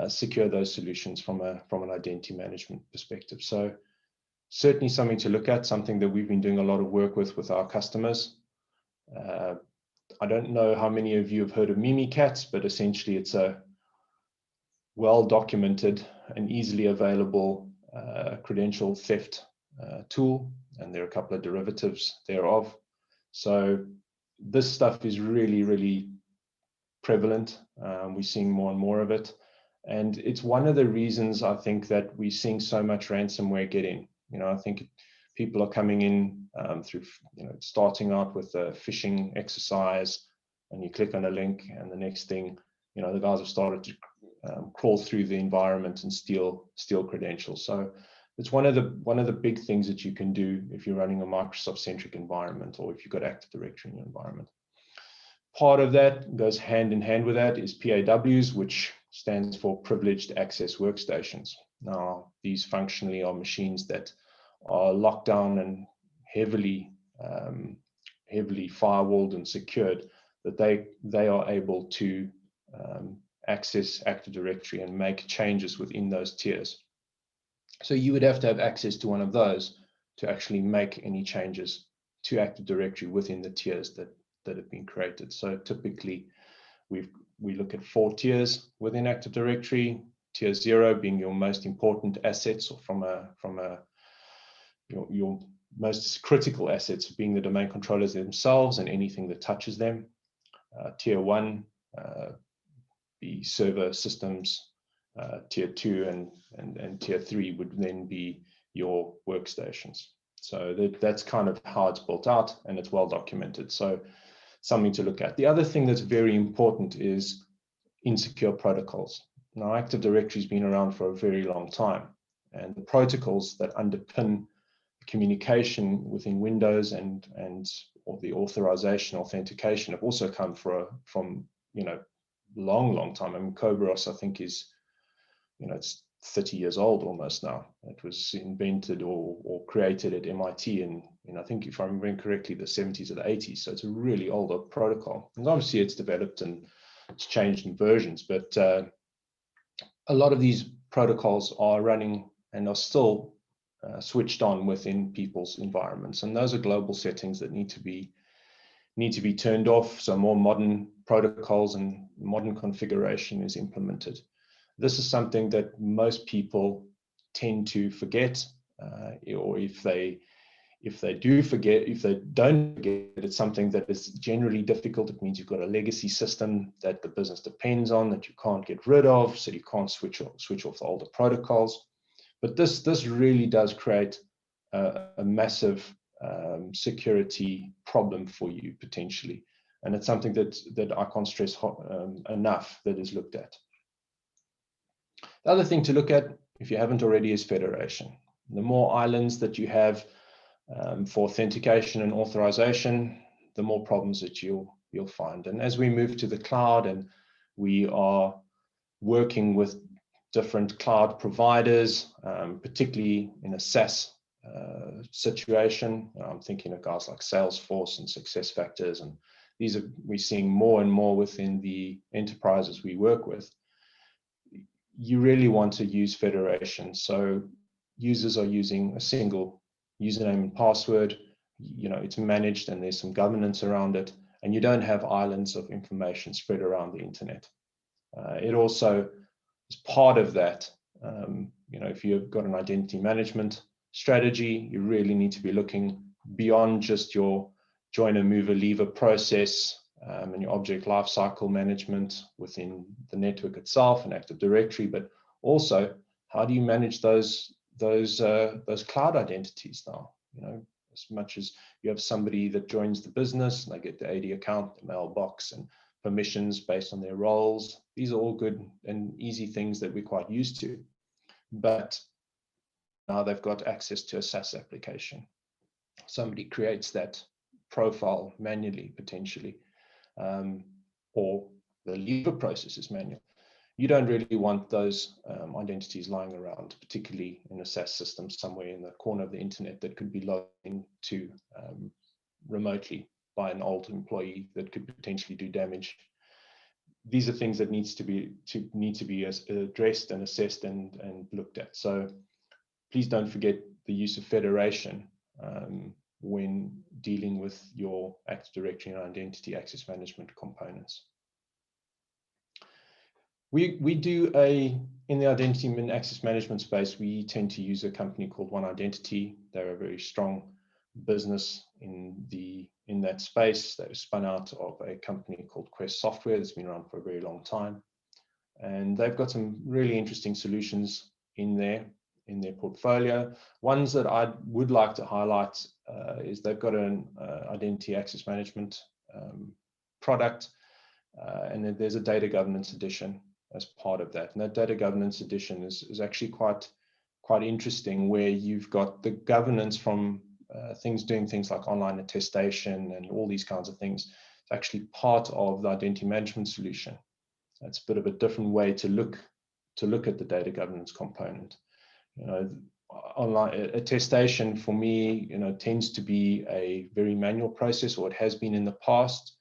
secure those solutions from an identity management perspective. So certainly something to look at, something that we've been doing a lot of work with our customers. I don't know how many of you have heard of Mimikatz, but essentially it's a well-documented and easily available credential theft tool, and there are a couple of derivatives thereof. So this stuff is really, really prevalent. We're seeing more and more of it. And it's one of the reasons I think that we're seeing so much ransomware get in. I think people are coming in through, starting out with a phishing exercise, and you click on a link, and the next thing, the guys have started to crawl through the environment and steal credentials. So it's one of the big things that you can do if you're running a Microsoft-centric environment, or if you've got Active Directory in your environment. Part of that goes hand in hand with that is PAWs, which stands for Privileged Access Workstations. Now, these functionally are machines that are locked down and heavily firewalled and secured, that they are able to access Active Directory and make changes within those tiers. So you would have to have access to one of those to actually make any changes to Active Directory within the tiers that have been created. So typically we look at 4 tiers within Active Directory. Tier 0 being your most important assets, or your most critical assets being the domain controllers themselves and anything that touches them. Tier 1, the server systems. Tier 2 and Tier 3 would then be your workstations. So that's kind of how it's built out, and it's well documented. So something to look at. The other thing that's very important is insecure protocols. Now, Active Directory has been around for a very long time, and the protocols that underpin communication within Windows or the authorization, authentication have also come from long time. I mean, Kerberos, I think, is it's 30 years old almost now. It was invented or created at MIT in I think, if I remember correctly, the 70s or the 80s. So it's a really older protocol. And obviously it's developed and it's changed in versions, but a lot of these protocols are running and are still switched on within people's environments. And those are global settings that need to be turned off. So more modern protocols and modern configuration is implemented. This is something that most people tend to forget, or if they don't forget, it's something that is generally difficult. It means you've got a legacy system that the business depends on, that you can't get rid of, so you can't switch off the older protocols. But this really does create a massive security problem for you potentially, and it's something that I can't stress enough that is looked at. The other thing to look at, if you haven't already, is federation. The more islands that you have for authentication and authorization, the more problems that you'll find. And as we move to the cloud and we are working with different cloud providers, particularly in a SaaS situation, I'm thinking of guys like Salesforce and SuccessFactors, and we're seeing more and more within the enterprises we work with. You really want to use federation. So users are using a single username and password. It's managed and there's some governance around it, and you don't have islands of information spread around the internet. It also is part of that. If you've got an identity management strategy, you really need to be looking beyond just your joiner, mover, leaver process and your object lifecycle management within the network itself and Active Directory, but also how do you manage those cloud identities now? As much as you have somebody that joins the business and they get the AD account, the mailbox, and permissions based on their roles. These are all good and easy things that we're quite used to, but now they've got access to a SaaS application. Somebody creates that profile manually, potentially, or the leaver process is manual. You don't really want those identities lying around, particularly in a SaaS system somewhere in the corner of the internet that could be logged into remotely by an old employee that could potentially do damage. These are things that need to be addressed and assessed and looked at. So please don't forget the use of federation when dealing with your Active Directory and identity access management components. We do in the identity and access management space, we tend to use a company called One Identity. They're a very strong business in that space. They were spun out of a company called Quest Software that's been around for a very long time. And they've got some really interesting solutions in their portfolio. Ones that I would like to highlight is they've got an identity access management product, and then there's a data governance edition as part of that. And that data governance edition is actually quite interesting, where you've got the governance from doing things like online attestation and all these kinds of things. It's actually part of the identity management solution. That's a bit of a different way to look at the data governance component. Online attestation for me, tends to be a very manual process, or it has been in the past.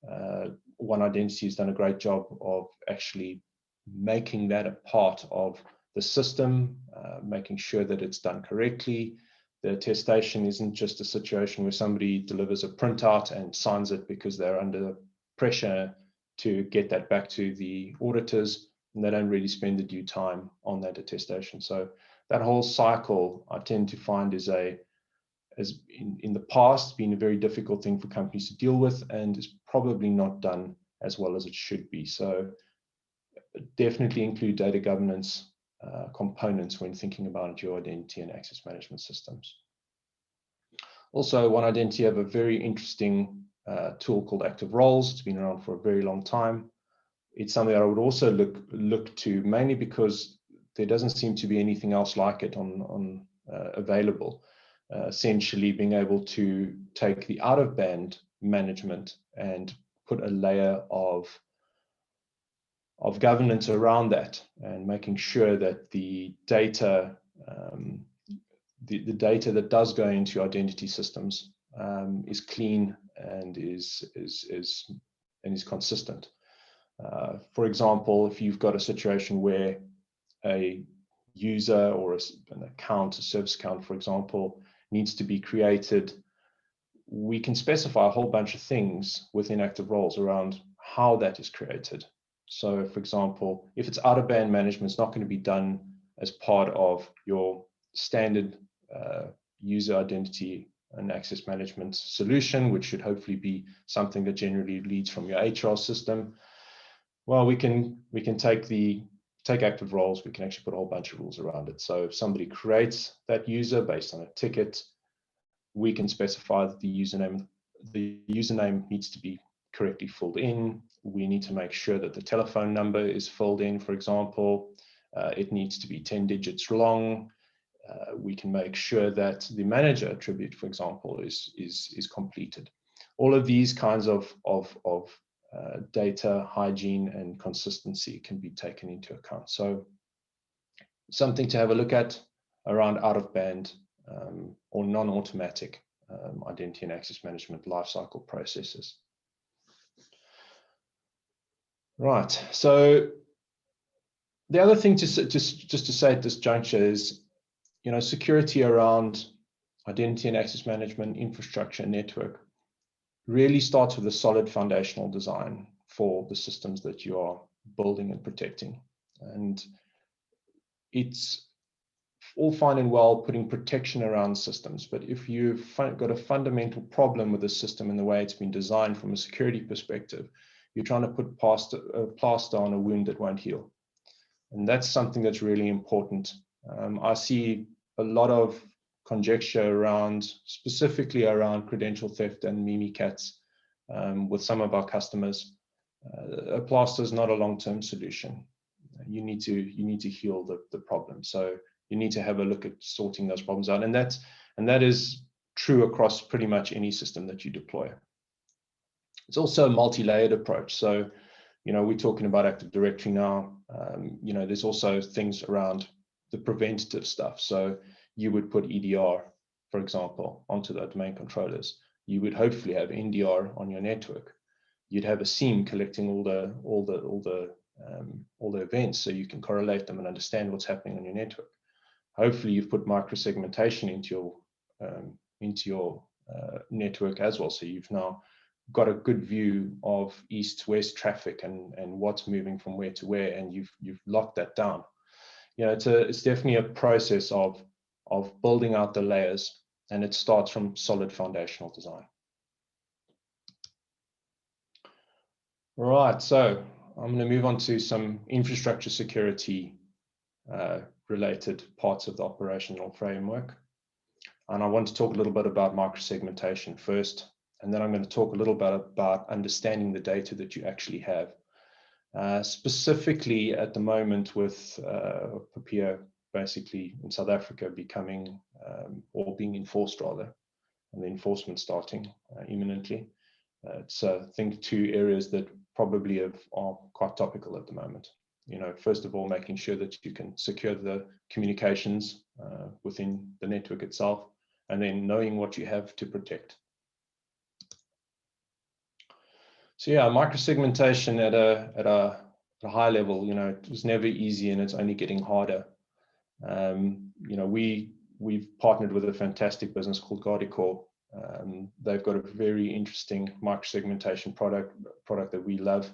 One Identity has done a great job of actually making that a part of the system, making sure that it's done correctly. The attestation isn't just a situation where somebody delivers a printout and signs it because they're under pressure to get that back to the auditors, and they don't really spend the due time on that attestation. So that whole cycle, I tend to find, is in the past been a very difficult thing for companies to deal with, and is probably not done as well as it should be. So definitely include data governance components when thinking about your identity and access management systems. Also, One Identity have a very interesting tool called Active Roles. It's been around for a very long time. It's something that I would also look to, mainly because there doesn't seem to be anything else like it on available. Essentially being able to take the out-of-band management and put a layer of governance around that, and making sure that the data the data that does go into identity systems is clean and is consistent. For example, if you've got a situation where a user or an account, a service account, for example, needs to be created, we can specify a whole bunch of things within Active Roles around how that is created. So, for example, if it's out-of-band management, it's not going to be done as part of your standard user identity and access management solution, which should hopefully be something that generally leads from your HR system. Well, we can take Active Roles, we can actually put a whole bunch of rules around it. So if somebody creates that user based on a ticket, we can specify that the username needs to be correctly filled in. We need to make sure that the telephone number is filled in, for example. It needs to be 10 digits long. We can make sure that the manager attribute, for example, is completed. All of these kinds of data hygiene and consistency can be taken into account. So something to have a look at around out-of-band or non-automatic identity and access management lifecycle processes. Right. So the other thing just to say at this juncture is, security around identity and access management infrastructure and network really starts with a solid foundational design for the systems that you are building and protecting. And it's all fine and well putting protection around systems, but if you've got a fundamental problem with the system and the way it's been designed from a security perspective, you're trying to put a plaster on a wound that won't heal. And that's something that's really important. I see a lot of conjecture specifically around credential theft and mimikatz with some of our customers. A plaster is not a long-term solution. You need to heal the problem. So you need to have a look at sorting those problems out, and that is true across pretty much any system that you deploy. It's also a multi-layered approach. So, we're talking about Active Directory now. There's also things around the preventative stuff. So you would put EDR, for example, onto the domain controllers. You would hopefully have NDR on your network. You'd have a SIEM collecting all the events, so you can correlate them and understand what's happening on your network. Hopefully, you've put micro-segmentation into your network as well, so you've now got a good view of east-west traffic and what's moving from where to where, and you've locked that down. It's definitely a process of building out the layers, and it starts from solid foundational design. All right, so I'm going to move on to some infrastructure security related parts of the operational framework. And I want to talk a little bit about micro-segmentation first, and then I'm going to talk a little bit about understanding the data that you actually have. Specifically at the moment with POPIA basically in South Africa becoming or being enforced rather, and the enforcement starting imminently. It's I think two areas that probably are quite topical at the moment. First of all, making sure that you can secure the communications within the network itself, and then knowing what you have to protect. So yeah, micro-segmentation at a high level, it was never easy, and it's only getting harder. We've partnered with a fantastic business called Guardicore. They've got a very interesting micro-segmentation product that we love,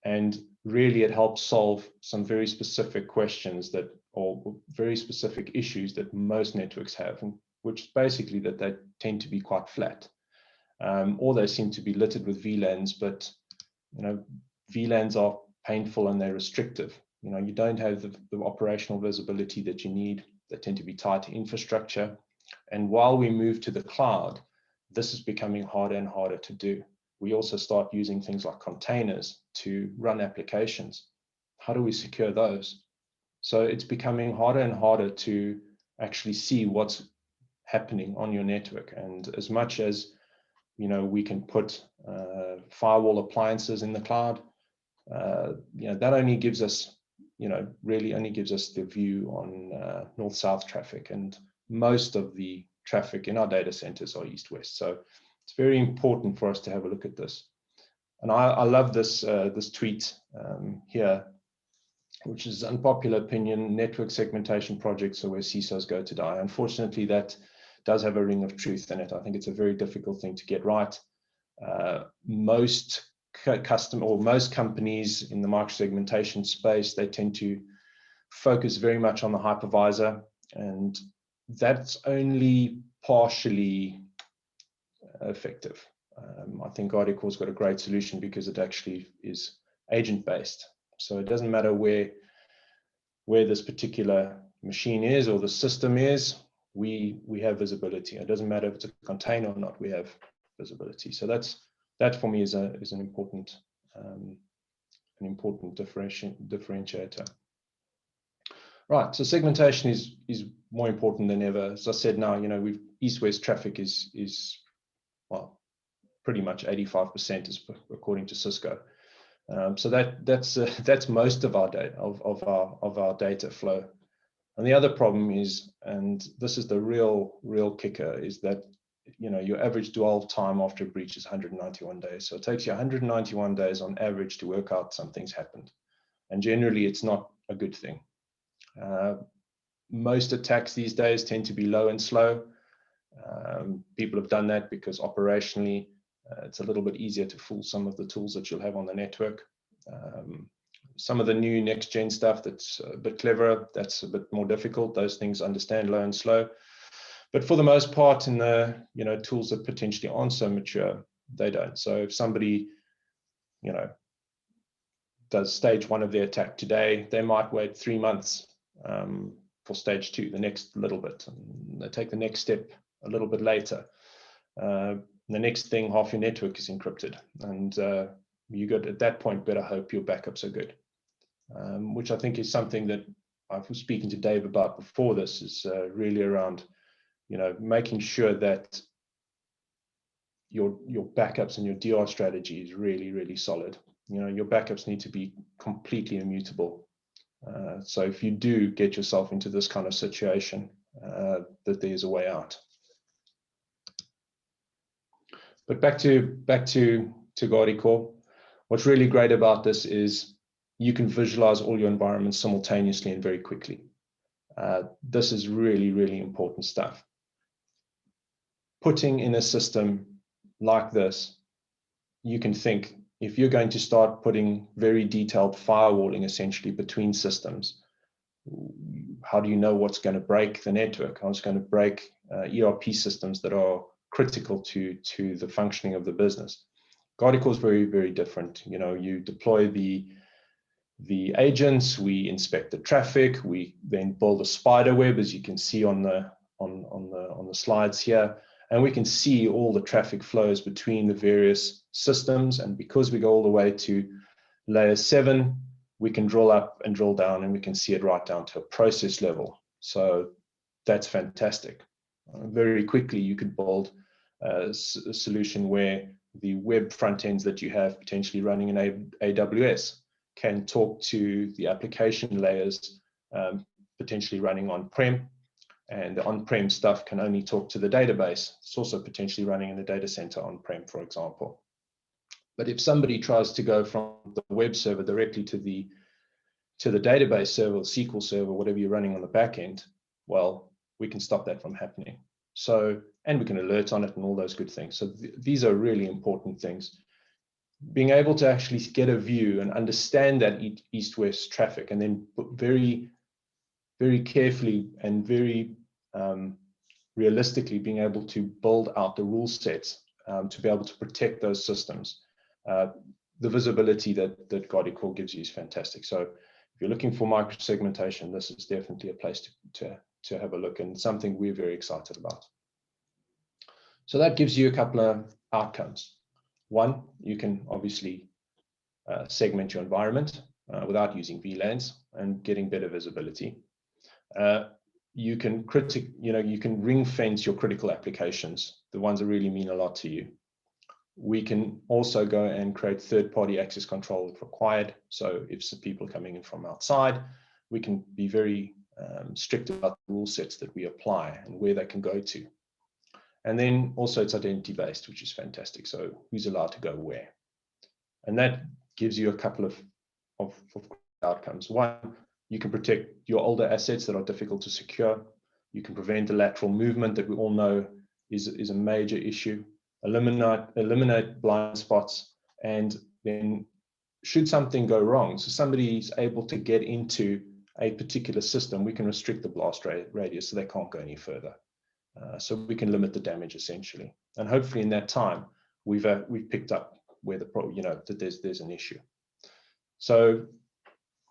and really it helps solve some very specific questions or very specific issues that most networks have, and which is basically that they tend to be quite flat, or they seem to be littered with VLANs, but VLANs are painful and they're restrictive. You don't have the operational visibility that you need. They tend to be tied to infrastructure. And while we move to the cloud, this is becoming harder and harder to do. We also start using things like containers to run applications. How do we secure those? So it's becoming harder and harder to actually see what's happening on your network. And as much as we can put firewall appliances in the cloud, that only gives us, really only gives us the view on north-south traffic, and most of the traffic in our data centers are east-west. So it's very important for us to have a look at this. And I love this tweet here, which is unpopular opinion: network segmentation projects are where CISOs go to die. Unfortunately, that does have a ring of truth in it. I think it's a very difficult thing to get right. Most companies in the micro-segmentation space, they tend to focus very much on the hypervisor, and that's only partially effective. I think Guardicore's got a great solution because it actually is agent-based. So it doesn't matter where this particular machine is or the system is, we have visibility. It doesn't matter if it's a container or not, we have visibility. So that for me is an important differentiator. Right, so segmentation is more important than ever. As I said, now east-west traffic is well, pretty much 85% is according to Cisco. So that's most of our data of our data flow. And the other problem is, and this is the real kicker, is that your average dwell time after a breach is 191 days. So it takes you 191 days on average to work out something's happened. And generally, it's not a good thing. Most attacks these days tend to be low and slow. People have done that because operationally, it's a little bit easier to fool some of the tools that you'll have on the network. Some of the new next-gen stuff that's a bit cleverer, that's a bit more difficult. Those things understand low and slow. But for the most part, in the tools that potentially aren't so mature, they don't. So if somebody does stage 1 of their attack today, they might wait 3 months for stage 2, the next little bit, and they take the next step a little bit later. The next thing, half your network is encrypted, and you got, at that point, better hope your backups are good, which I think is something that I was speaking to Dave about before this, is really around making sure that your backups and your DR strategy is really, really solid. Your backups need to be completely immutable. So if you do get yourself into this kind of situation, that there's a way out. But back to Guardicore. What's really great about this is you can visualize all your environments simultaneously and very quickly. This is really, really important stuff. Putting in a system like this, you can think, if you're going to start putting very detailed firewalling essentially between systems, how do you know what's going to break the network? How's going to break ERP systems that are critical to the functioning of the business? Guardicore is very, very different. You deploy the agents, we inspect the traffic, we then build a spider web, as you can see on the slides here, and we can see all the traffic flows between the various systems. And because we go all the way to layer 7, we can drill up and drill down, and we can see it right down to a process level. So that's fantastic. Very quickly, you could build a solution where the web front ends that you have potentially running in AWS can talk to the application layers potentially running on-prem, and the on-prem stuff can only talk to the database. It's also potentially running in the data center on-prem, for example. But if somebody tries to go from the web server directly to the database server, or SQL server, whatever you're running on the back end, well, we can stop that from happening. So, and we can alert on it and all those good things. So these are really important things. Being able to actually get a view and understand that east-west traffic, and then very, very carefully and very realistically being able to build out the rule sets to be able to protect those systems. The visibility that Guardicore gives you is fantastic. So if you're looking for micro-segmentation, this is definitely a place to have a look, and something we're very excited about. So that gives you a couple of outcomes. One, you can obviously segment your environment without using VLANs and getting better visibility. You can you can ring fence your critical applications, the ones that really mean a lot to you. We can also go and create third-party access control if required. So if some people are coming in from outside, we can be very strict about the rule sets that we apply and where they can go to. And then also it's identity-based, which is fantastic. So who's allowed to go where? And that gives you a couple of outcomes. One, you can protect your older assets that are difficult to secure. You can prevent the lateral movement that we all know is a major issue. Eliminate blind spots, and then should something go wrong, so somebody is able to get into a particular system, we can restrict the blast radius so they can't go any further. So we can limit the damage essentially, and hopefully in that time we've picked up where that there's an issue. So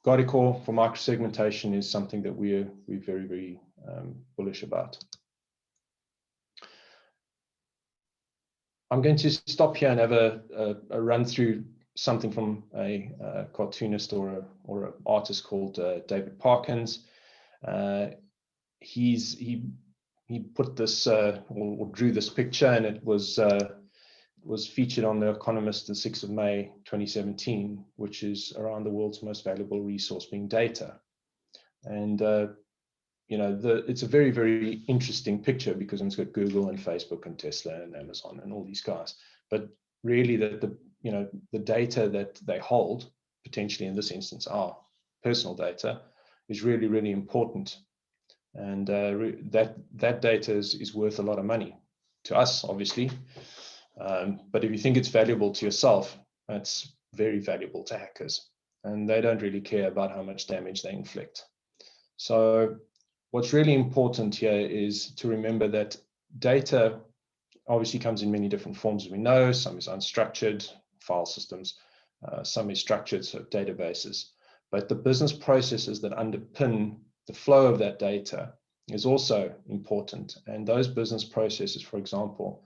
Guardicore for micro-segmentation is something that we're very, very bullish about. I'm going to stop here and have a run through something from a cartoonist or an artist called David Parkins. He put this or drew this picture, and it was featured on The Economist the 6th of May 2017, which is around the world's most valuable resource being data. And it's a very, very interesting picture because it's got Google and Facebook and Tesla and Amazon and all these guys. But really the data that they hold, potentially in this instance our personal data, is really, really important. And that data is worth a lot of money to us, obviously. But if you think it's valuable to yourself, it's very valuable to hackers. And they don't really care about how much damage they inflict. So what's really important here is to remember that data obviously comes in many different forms, as we know. Some is unstructured, file systems. Some is structured, so databases. But the business processes that underpin the flow of that data is also important. And those business processes, for example,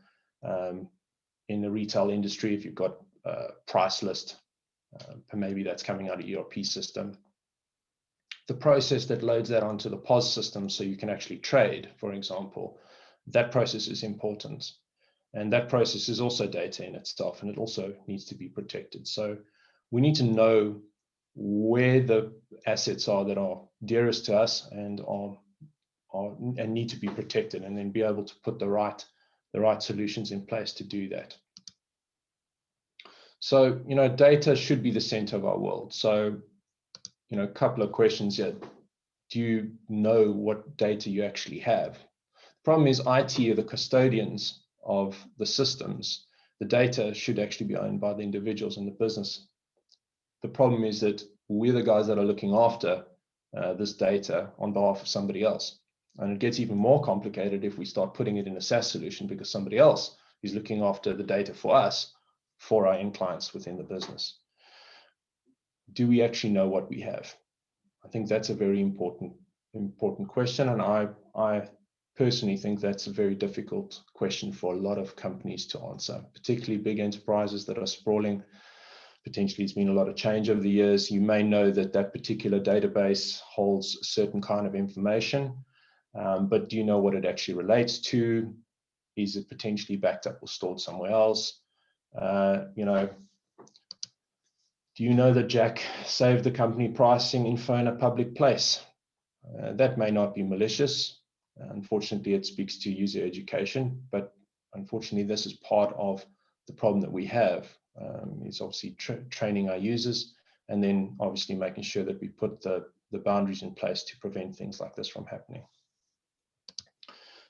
in the retail industry, if you've got a price list, maybe that's coming out of ERP system, the process that loads that onto the POS system so you can actually trade, for example, that process is important. And that process is also data in itself, and it also needs to be protected. So we need to know where the assets are that are dearest to us and need to be protected, and then be able to put the right solutions in place to do that. So, data should be the center of our world. So, a couple of questions here. Do you know what data you actually have? The problem is IT are the custodians of the systems. The data should actually be owned by the individuals in the business. The problem is that we're the guys that are looking after this data on behalf of somebody else. And it gets even more complicated if we start putting it in a SaaS solution, because somebody else is looking after the data for us, for our end clients within the business. Do we actually know what we have? I think that's a very important question, and I personally think that's a very difficult question for a lot of companies to answer, particularly big enterprises that are sprawling. Potentially, it's been a lot of change over the years. You may know that particular database holds a certain kind of information, but do you know what it actually relates to? Is it potentially backed up or stored somewhere else? Do you know that Jack saved the company pricing info in a public place? That may not be malicious. Unfortunately, it speaks to user education, but unfortunately, this is part of the problem that we have is obviously training our users, and then obviously making sure that we put the boundaries in place to prevent things like this from happening.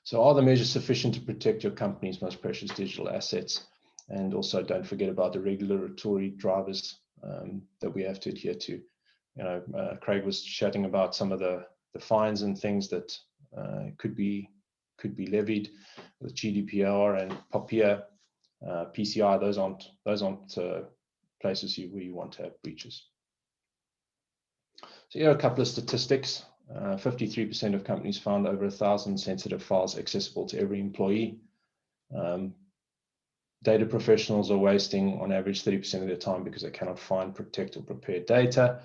So are the measures sufficient to protect your company's most precious digital assets? And also don't forget about the regulatory drivers that we have to adhere to. Craig was chatting about some of the fines and things that could be levied with GDPR and POPIA, PCI. Those aren't places where you want to have breaches. So here are a couple of statistics. 53% of companies found over 1,000 sensitive files accessible to every employee. Data professionals are wasting on average 30% of their time because they cannot find, protect, or prepare data.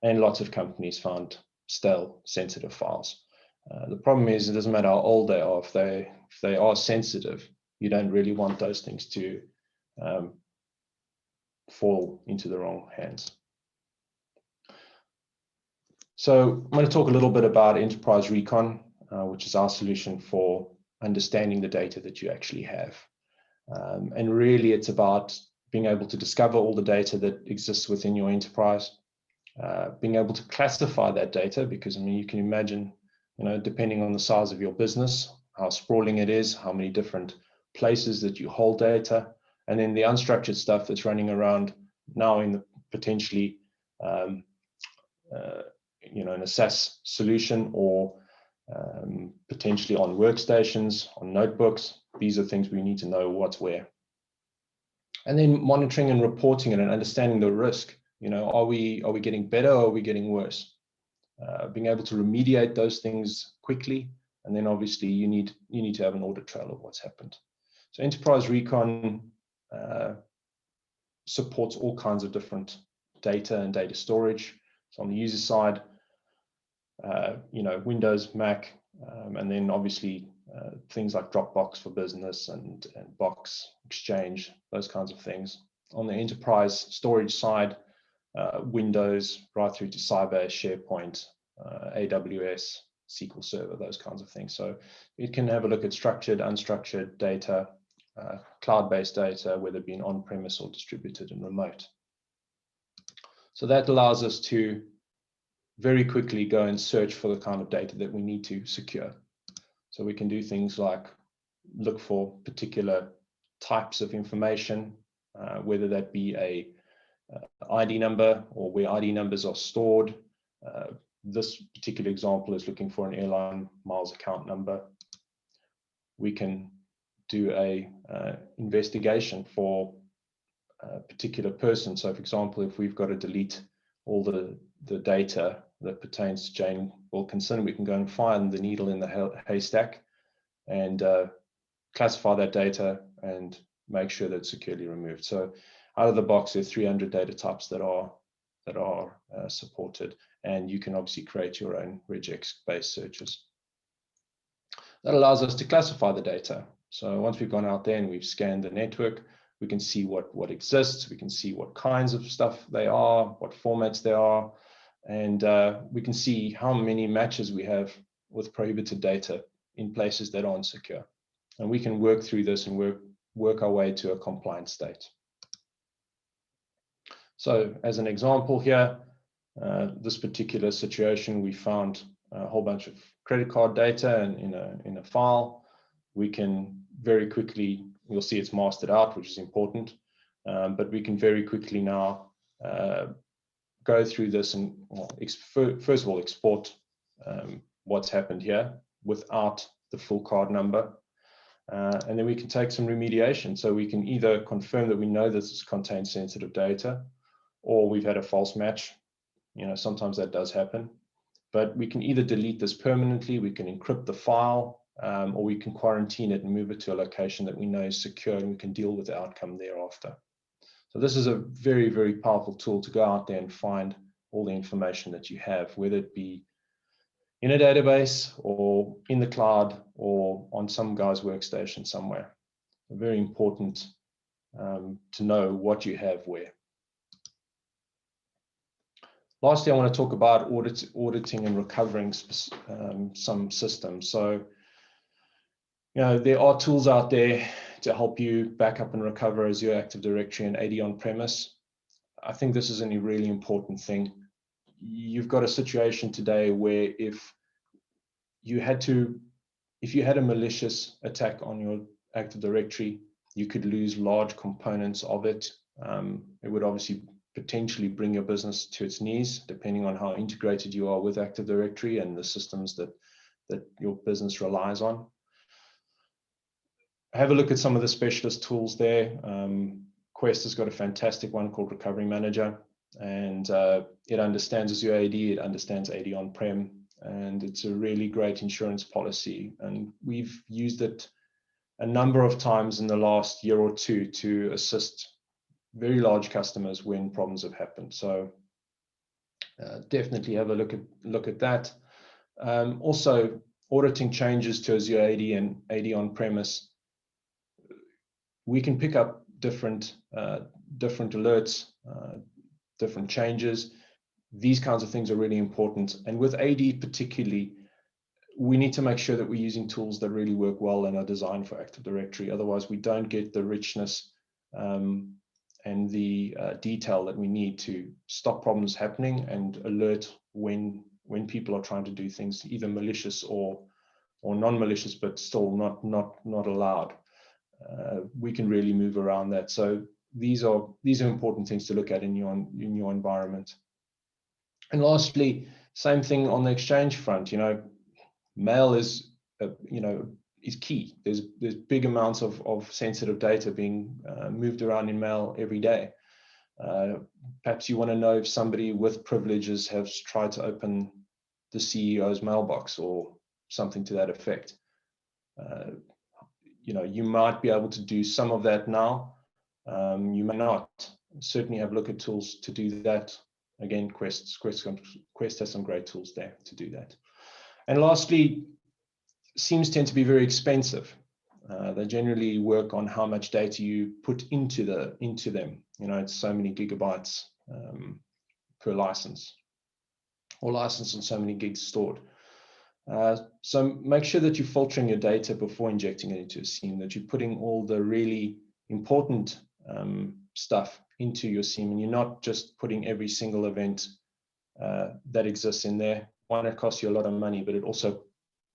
And lots of companies found stale, sensitive files. The problem is, it doesn't matter how old they are. If they are sensitive, you don't really want those things to fall into the wrong hands. So I'm going to talk a little bit about Enterprise Recon, which is our solution for understanding the data that you actually have. And really, it's about being able to discover all the data that exists within your enterprise, being able to classify that data, because I mean, you can imagine, depending on the size of your business, how sprawling it is, how many different places that you hold data, and then the unstructured stuff that's running around now in the potentially in a SaaS solution, or potentially on workstations, on notebooks. These are things we need to know what's where. And then monitoring and reporting it and understanding the risk. Are we getting better, or are we getting worse? Being able to remediate those things quickly, and then obviously you need to have an audit trail of what's happened. So Enterprise Recon supports all kinds of different data and data storage. So on the user side, Windows, Mac, and then obviously things like Dropbox for business and Box, Exchange, those kinds of things. On the enterprise storage side, Windows right through to Sybase, SharePoint, AWS, SQL Server, those kinds of things. So it can have a look at structured, unstructured data, cloud-based data, whether it be on-premise or distributed and remote. So that allows us to very quickly go and search for the kind of data that we need to secure. So we can do things like look for particular types of information, whether that be a ID number or where ID numbers are stored. This particular example is looking for an airline miles account number. We can do a investigation for a particular person. So for example, if we've got to delete all the data that pertains to Jane Wilkinson, we can go and find the needle in the haystack and classify that data and make sure that it's securely removed. So out of the box, there are 300 data types that are supported, and you can obviously create your own regex-based searches. That allows us to classify the data. So once we've gone out there and we've scanned the network, we can see what exists, we can see what kinds of stuff they are, what formats they are, and we can see how many matches we have with prohibited data in places that aren't secure. And we can work through this and work our way to a compliant state. So as an example here, this particular situation, we found a whole bunch of credit card data in a file. We can very quickly, you'll see it's mastered out, which is important, but we can very quickly now go through this and, well, first of all, export what's happened here without the full card number. And then we can take some remediation. So we can either confirm that we know this contains sensitive data, or we've had a false match. Sometimes that does happen. But we can either delete this permanently, we can encrypt the file, or we can quarantine it and move it to a location that we know is secure, and we can deal with the outcome thereafter. So this is a very, very powerful tool to go out there and find all the information that you have, whether it be in a database or in the cloud or on some guy's workstation somewhere. Very important to know what you have where. Lastly, I want to talk about auditing and recovering some systems. So, there are tools out there to help you back up and recover Azure Active Directory and AD on-premise. I think this is a really important thing. You've got a situation today where if you had a malicious attack on your Active Directory, you could lose large components of it. It would obviously potentially bring your business to its knees, depending on how integrated you are with Active Directory and the systems that your business relies on. Have a look at some of the specialist tools there. Quest has got a fantastic one called Recovery Manager, and it understands Azure AD, it understands AD on-prem, and it's a really great insurance policy. And we've used it a number of times in the last year or two to assist very large customers when problems have happened. So definitely have a look at that. Also, auditing changes to Azure AD and AD on-premise. We can pick up different alerts, different changes. These kinds of things are really important. And with AD particularly, we need to make sure that we're using tools that really work well and are designed for Active Directory. Otherwise, we don't get the richness and the detail that we need to stop problems happening and alert when people are trying to do things either malicious or non-malicious, but still not allowed. We can really move around that. So these are important things to look at in your environment. And lastly, same thing on the Exchange front. Mail is key. There's big amounts of sensitive data being moved around in mail every day. Perhaps you want to know if somebody with privileges has tried to open the CEO's mailbox or something to that effect. You might be able to do some of that now. You may not. Certainly have a look at tools to do that. Again, Quest has some great tools there to do that. And lastly, SIEMs tend to be very expensive. They generally work on how much data you put into them. It's so many gigabytes per license, or license on so many gigs stored. So make sure that you're filtering your data before injecting it into a SIEM, that you're putting all the really important stuff into your SIEM, and you're not just putting every single event that exists in there. One, it costs you a lot of money, but it also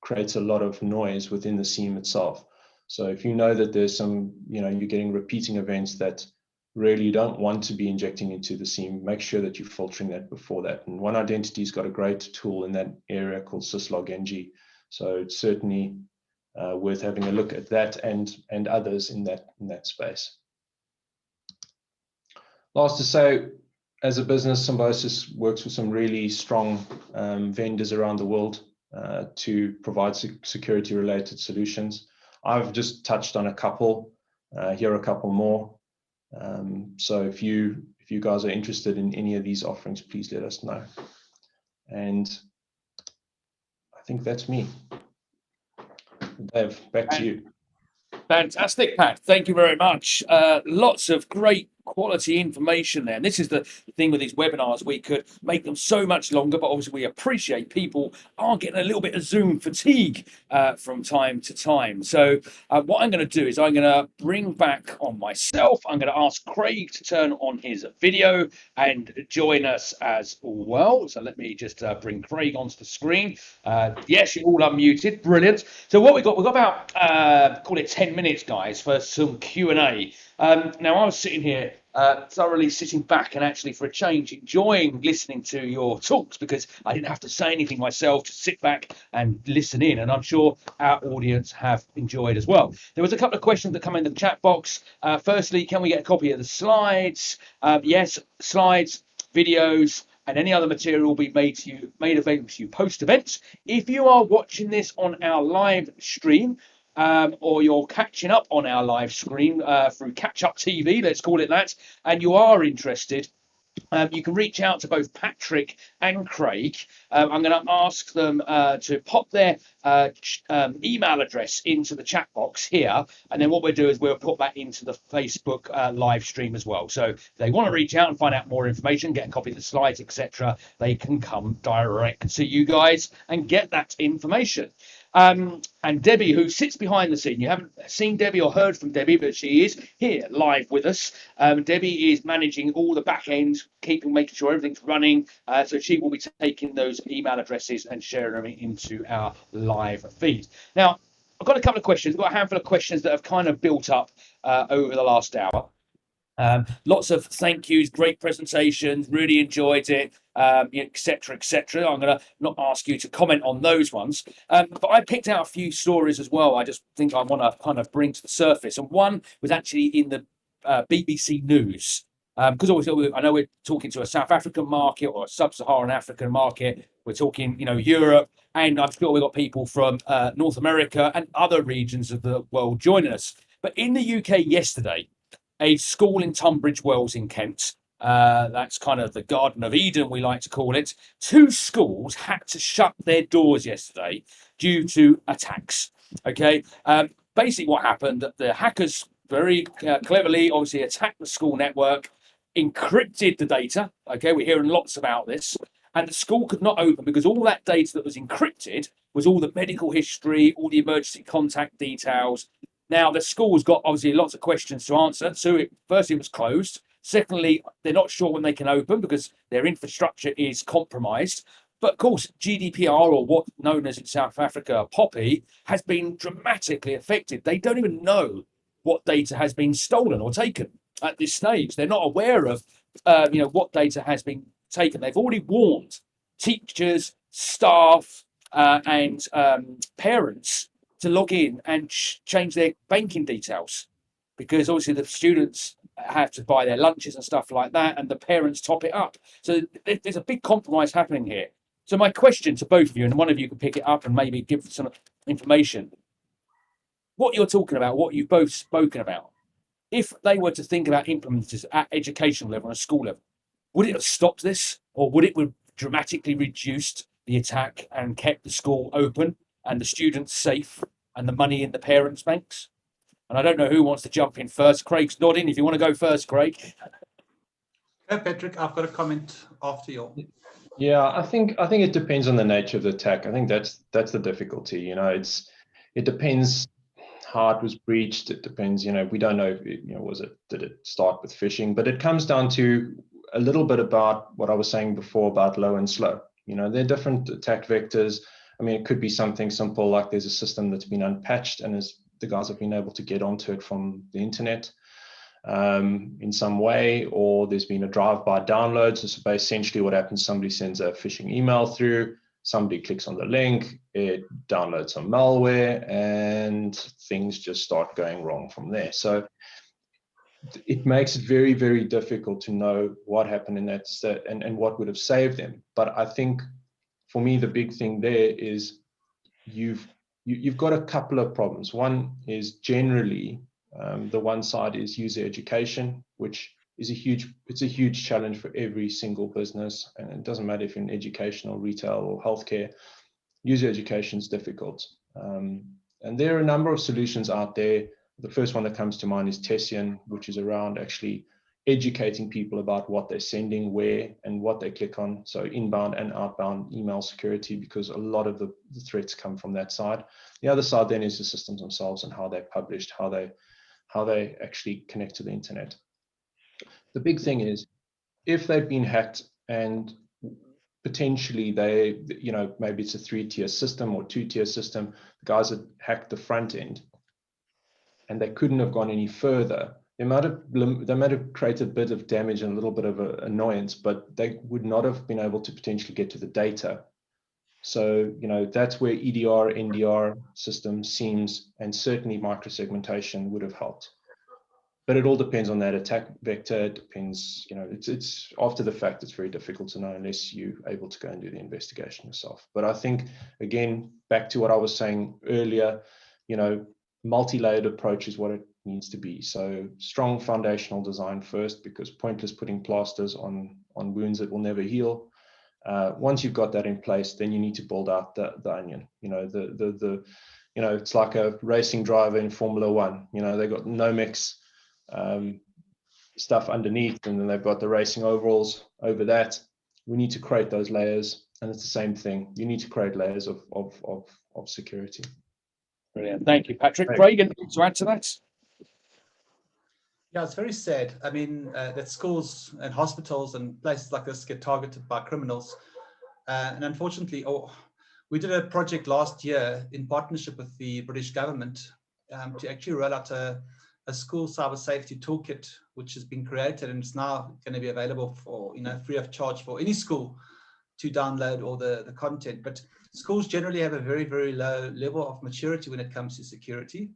creates a lot of noise within the SIEM itself. So if you know that there's some, you're getting repeating events that really you don't want to be injecting into the SIEM, make sure that you're filtering that before that. And One Identity's got a great tool in that area called syslog-ng. So it's certainly worth having a look at that and others in that space. Last to say, as a business, Symbiosis works with some really strong vendors around the world to provide security-related solutions. I've just touched on a couple. Here are a couple more. So if you guys are interested in any of these offerings, please let us know. And I think that's me. Dave, back to you. Fantastic, Pat. Thank you very much. Lots of great quality information there. And this is the thing with these webinars. We could make them so much longer, but obviously we appreciate people are getting a little bit of Zoom fatigue from time to time. So what I'm going to do is I'm going to bring back on myself. I'm going to ask Craig to turn on his video and join us as well. So let me just bring Craig onto the screen. Yes, you're all unmuted. Brilliant. So what we've got about, call it 10 minutes, guys, for some Q&A. Now, I was sitting here thoroughly sitting back and actually, for a change, enjoying listening to your talks because I didn't have to say anything myself, just sit back and listen in. And I'm sure our audience have enjoyed as well. There was a couple of questions that come in the chat box. Firstly, can we get a copy of the slides? Yes, slides, videos, and any other material will be made available to you post-events. If you are watching this on our live stream, or you're catching up on our live stream through Catch Up TV, let's call it that, and you are interested, you can reach out to both Patrick and Craig. I'm going to ask them to pop their email address into the chat box here, and then what we'll do is we'll put that into the Facebook live stream as well. So if they want to reach out and find out more information, get a copy of the slides, etc., they can come direct to you guys and get that information. And Debbie, who sits behind the scene. You haven't seen Debbie or heard from Debbie, but she is here live with us. Debbie is managing all the back ends, making sure everything's running. So she will be taking those email addresses and sharing them into our live feed. Now, I've got a couple of questions. I've got a handful of questions that have kind of built up over the last hour. Lots of thank yous, great presentations, really enjoyed it, etc., etc. I'm going to not ask you to comment on those ones, but I picked out a few stories as well. I just think I want to kind of bring to the surface, and one was actually in the BBC News. Because obviously I know we're talking to a South African market or a sub-Saharan African market. We're talking, Europe, and I'm sure we've got people from North America and other regions of the world joining us. But in the UK yesterday, a school in Tunbridge Wells in Kent, that's kind of the Garden of Eden, we like to call it. 2 schools had to shut their doors yesterday due to attacks. Okay, basically what happened, the hackers very cleverly obviously attacked the school network, encrypted the data. Okay, we're hearing lots about this. And the school could not open because all that data that was encrypted was all the medical history, all the emergency contact details. Now, the school's got obviously lots of questions to answer. So firstly, it was closed. Secondly, they're not sure when they can open because their infrastructure is compromised. But of course, GDPR, or what's known as in South Africa, POPIA, has been dramatically affected. They don't even know what data has been stolen or taken at this stage. They're not aware of what data has been taken. They've already warned teachers, staff, and parents to log in and change their banking details, because obviously the students have to buy their lunches and stuff like that, and the parents top it up. So there's a big compromise happening here. So my question to both of you, and one of you can pick it up and maybe give some information. What you're talking about, what you've both spoken about, if they were to think about implementing at educational level and school level, would it have stopped this, or would it have dramatically reduced the attack and kept the school open and the students safe and the money in the parents' banks? And I don't know who wants to jump in first. Craig's nodding. If you want to go first, Craig. Patrick, I've got a comment after you. Yeah, I think it depends on the nature of the attack. I think that's the difficulty. It depends how it was breached. It depends. We don't know. Did it start with phishing? But it comes down to a little bit about what I was saying before about low and slow. There are different attack vectors. I mean, it could be something simple like there's a system that's been unpatched and the guys have been able to get onto it from the internet in some way, or there's been a drive-by download. So essentially what happens, somebody sends a phishing email through, somebody clicks on the link, it downloads some malware, and things just start going wrong from there. So it makes it very, very difficult to know what happened in that state and what would have saved them. But I think for me, the big thing there is you've got a couple of problems. One is generally the one side is user education, which is a huge challenge for every single business, and it doesn't matter if you're in education or retail or healthcare. User education is difficult, and there are a number of solutions out there. The first one that comes to mind is Tessian, which is around actually educating people about what they're sending, where, and what they click on. So inbound and outbound email security, because a lot of the threats come from that side. The other side then is the systems themselves and how they're published, how they actually connect to the internet. The big thing is, if they've been hacked and potentially maybe it's a 3-tier system or 2-tier system, the guys that hacked the front end and they couldn't have gone any further, they might have created a bit of damage and a little bit of annoyance, but they would not have been able to potentially get to the data. So, that's where EDR, NDR systems, SIEMs, and certainly micro-segmentation would have helped. But it all depends on that attack vector. It depends, it's after the fact, it's very difficult to know unless you're able to go and do the investigation yourself. But I think, again, back to what I was saying earlier, multi-layered approach is what it needs to be. So strong foundational design first, because pointless putting plasters on wounds that will never heal. Once you've got that in place, then you need to build out the onion. It's like a racing driver in Formula One. They got Nomex stuff underneath, and then they've got the racing overalls over that. We need to create those layers, and it's the same thing. You need to create layers of security. Brilliant. Thank you, Patrick. Thanks. Craig, anything to add to that? Yeah, it's very sad. I mean, that schools and hospitals and places like this get targeted by criminals. And unfortunately, we did a project last year in partnership with the British government to actually roll out a school cyber safety toolkit, which has been created and it's now going to be available for, free of charge for any school to download all the content. But schools generally have a very, very low level of maturity when it comes to security.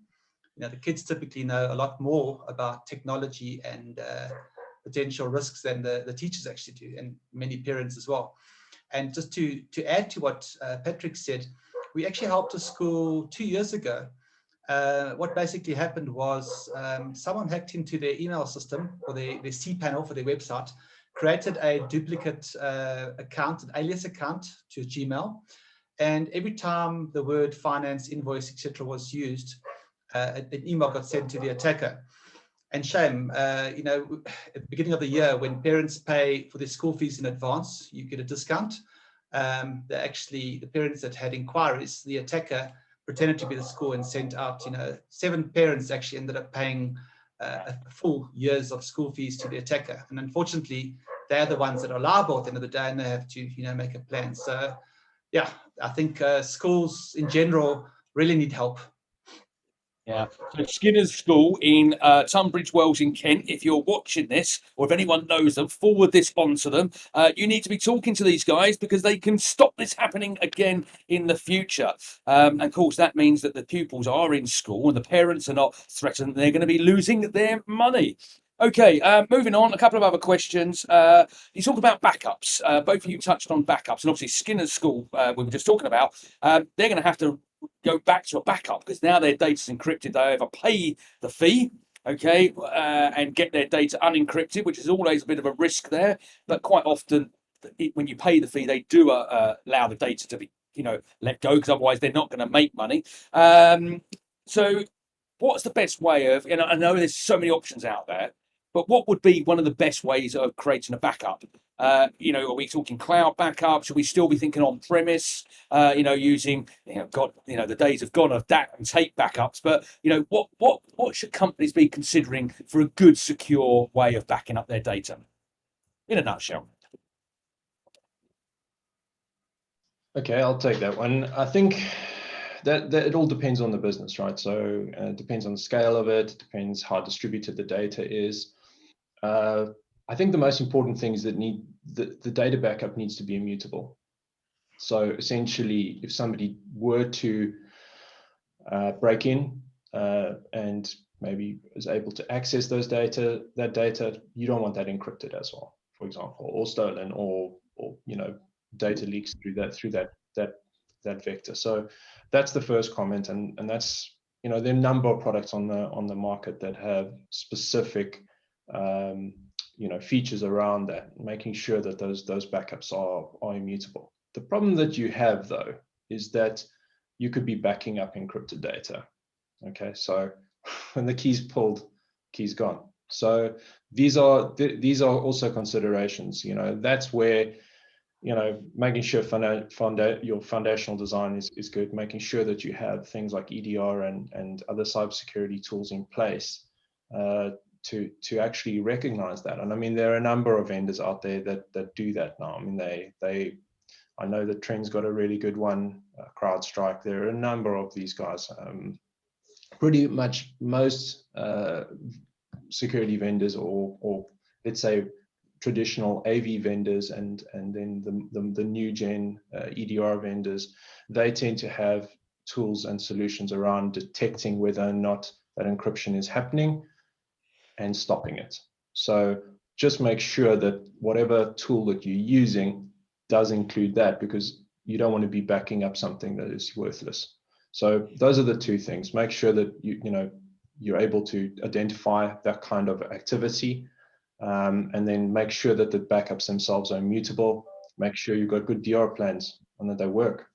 The kids typically know a lot more about technology and potential risks than the teachers actually do, and many parents as well. And just to add to what Patrick said, we actually helped a school 2 years ago. What basically happened was someone hacked into their email system or their cPanel for their website, created a duplicate account, an alias account to Gmail. And every time the word finance, invoice, etc. was used, an email got sent to the attacker. And shame, at the beginning of the year, when parents pay for their school fees in advance, you get a discount. The parents that had inquiries, the attacker pretended to be the school and sent out, 7 parents actually ended up paying a full years of school fees to the attacker. And unfortunately, they're the ones that are liable at the end of the day, and they have to, make a plan. So, yeah, I think schools in general really need help. Yeah. So Skinner's School in Tunbridge Wells in Kent, if you're watching this, or if anyone knows them, forward this on to them. You need to be talking to these guys because they can stop this happening again in the future. And of course, that means that the pupils are in school and the parents are not threatened. They're going to be losing their money. Okay, moving on, a couple of other questions. You talk about backups. Both of you touched on backups, and obviously Skinner's School, we were just talking about, they're going to have to go back to a backup because now their data's encrypted. They either pay the fee, okay, and get their data unencrypted, which is always a bit of a risk there. But quite often, when you pay the fee, they do allow the data to be, let go, because otherwise they're not going to make money. So what's the best way of, I know there's so many options out there, but what would be one of the best ways of creating a backup? Are we talking cloud backup? Should we still be thinking on premise? Using, the days have gone of DAT and tape backups. But what should companies be considering for a good, secure way of backing up their data? In a nutshell. Okay, I'll take that one. I think that it all depends on the business, right? So it depends on the scale of it. Depends how distributed the data is. I think the most important thing is that the data backup needs to be immutable. So essentially, if somebody were to break in and maybe is able to access that data, you don't want that encrypted as well, for example, or stolen, or data leaks through that vector. So that's the first comment, and that's there are a number of products on the market that have specific features around that, making sure that those backups are immutable. The problem that you have, though, is that you could be backing up encrypted data. Okay, so when the key's pulled, key's gone. So these are also considerations. That's where making sure your foundational design is good, making sure that you have things like EDR and other cybersecurity tools in place to actually recognize that. And I mean, there are a number of vendors out there that do that now. I mean, I know that Trend's got a really good one, CrowdStrike. There are a number of these guys. Pretty much most security vendors, or let's say traditional AV vendors, and then the new gen EDR vendors, they tend to have tools and solutions around detecting whether or not that encryption is happening and stopping it. So just make sure that whatever tool that you're using does include that, because you don't want to be backing up something that is worthless. So those are the two things. Make sure that you're able to identify that kind of activity, and then make sure that the backups themselves are immutable. Make sure you've got good DR plans and that they work.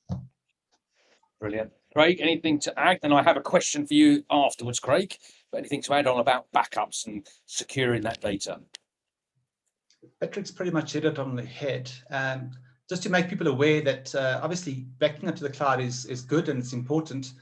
Brilliant. Craig, anything to add? And I have a question for you afterwards, Craig. But anything to add on about backups and securing that data? Patrick's pretty much hit it on the head. just to make people aware that obviously backing up to the cloud is good and it's important,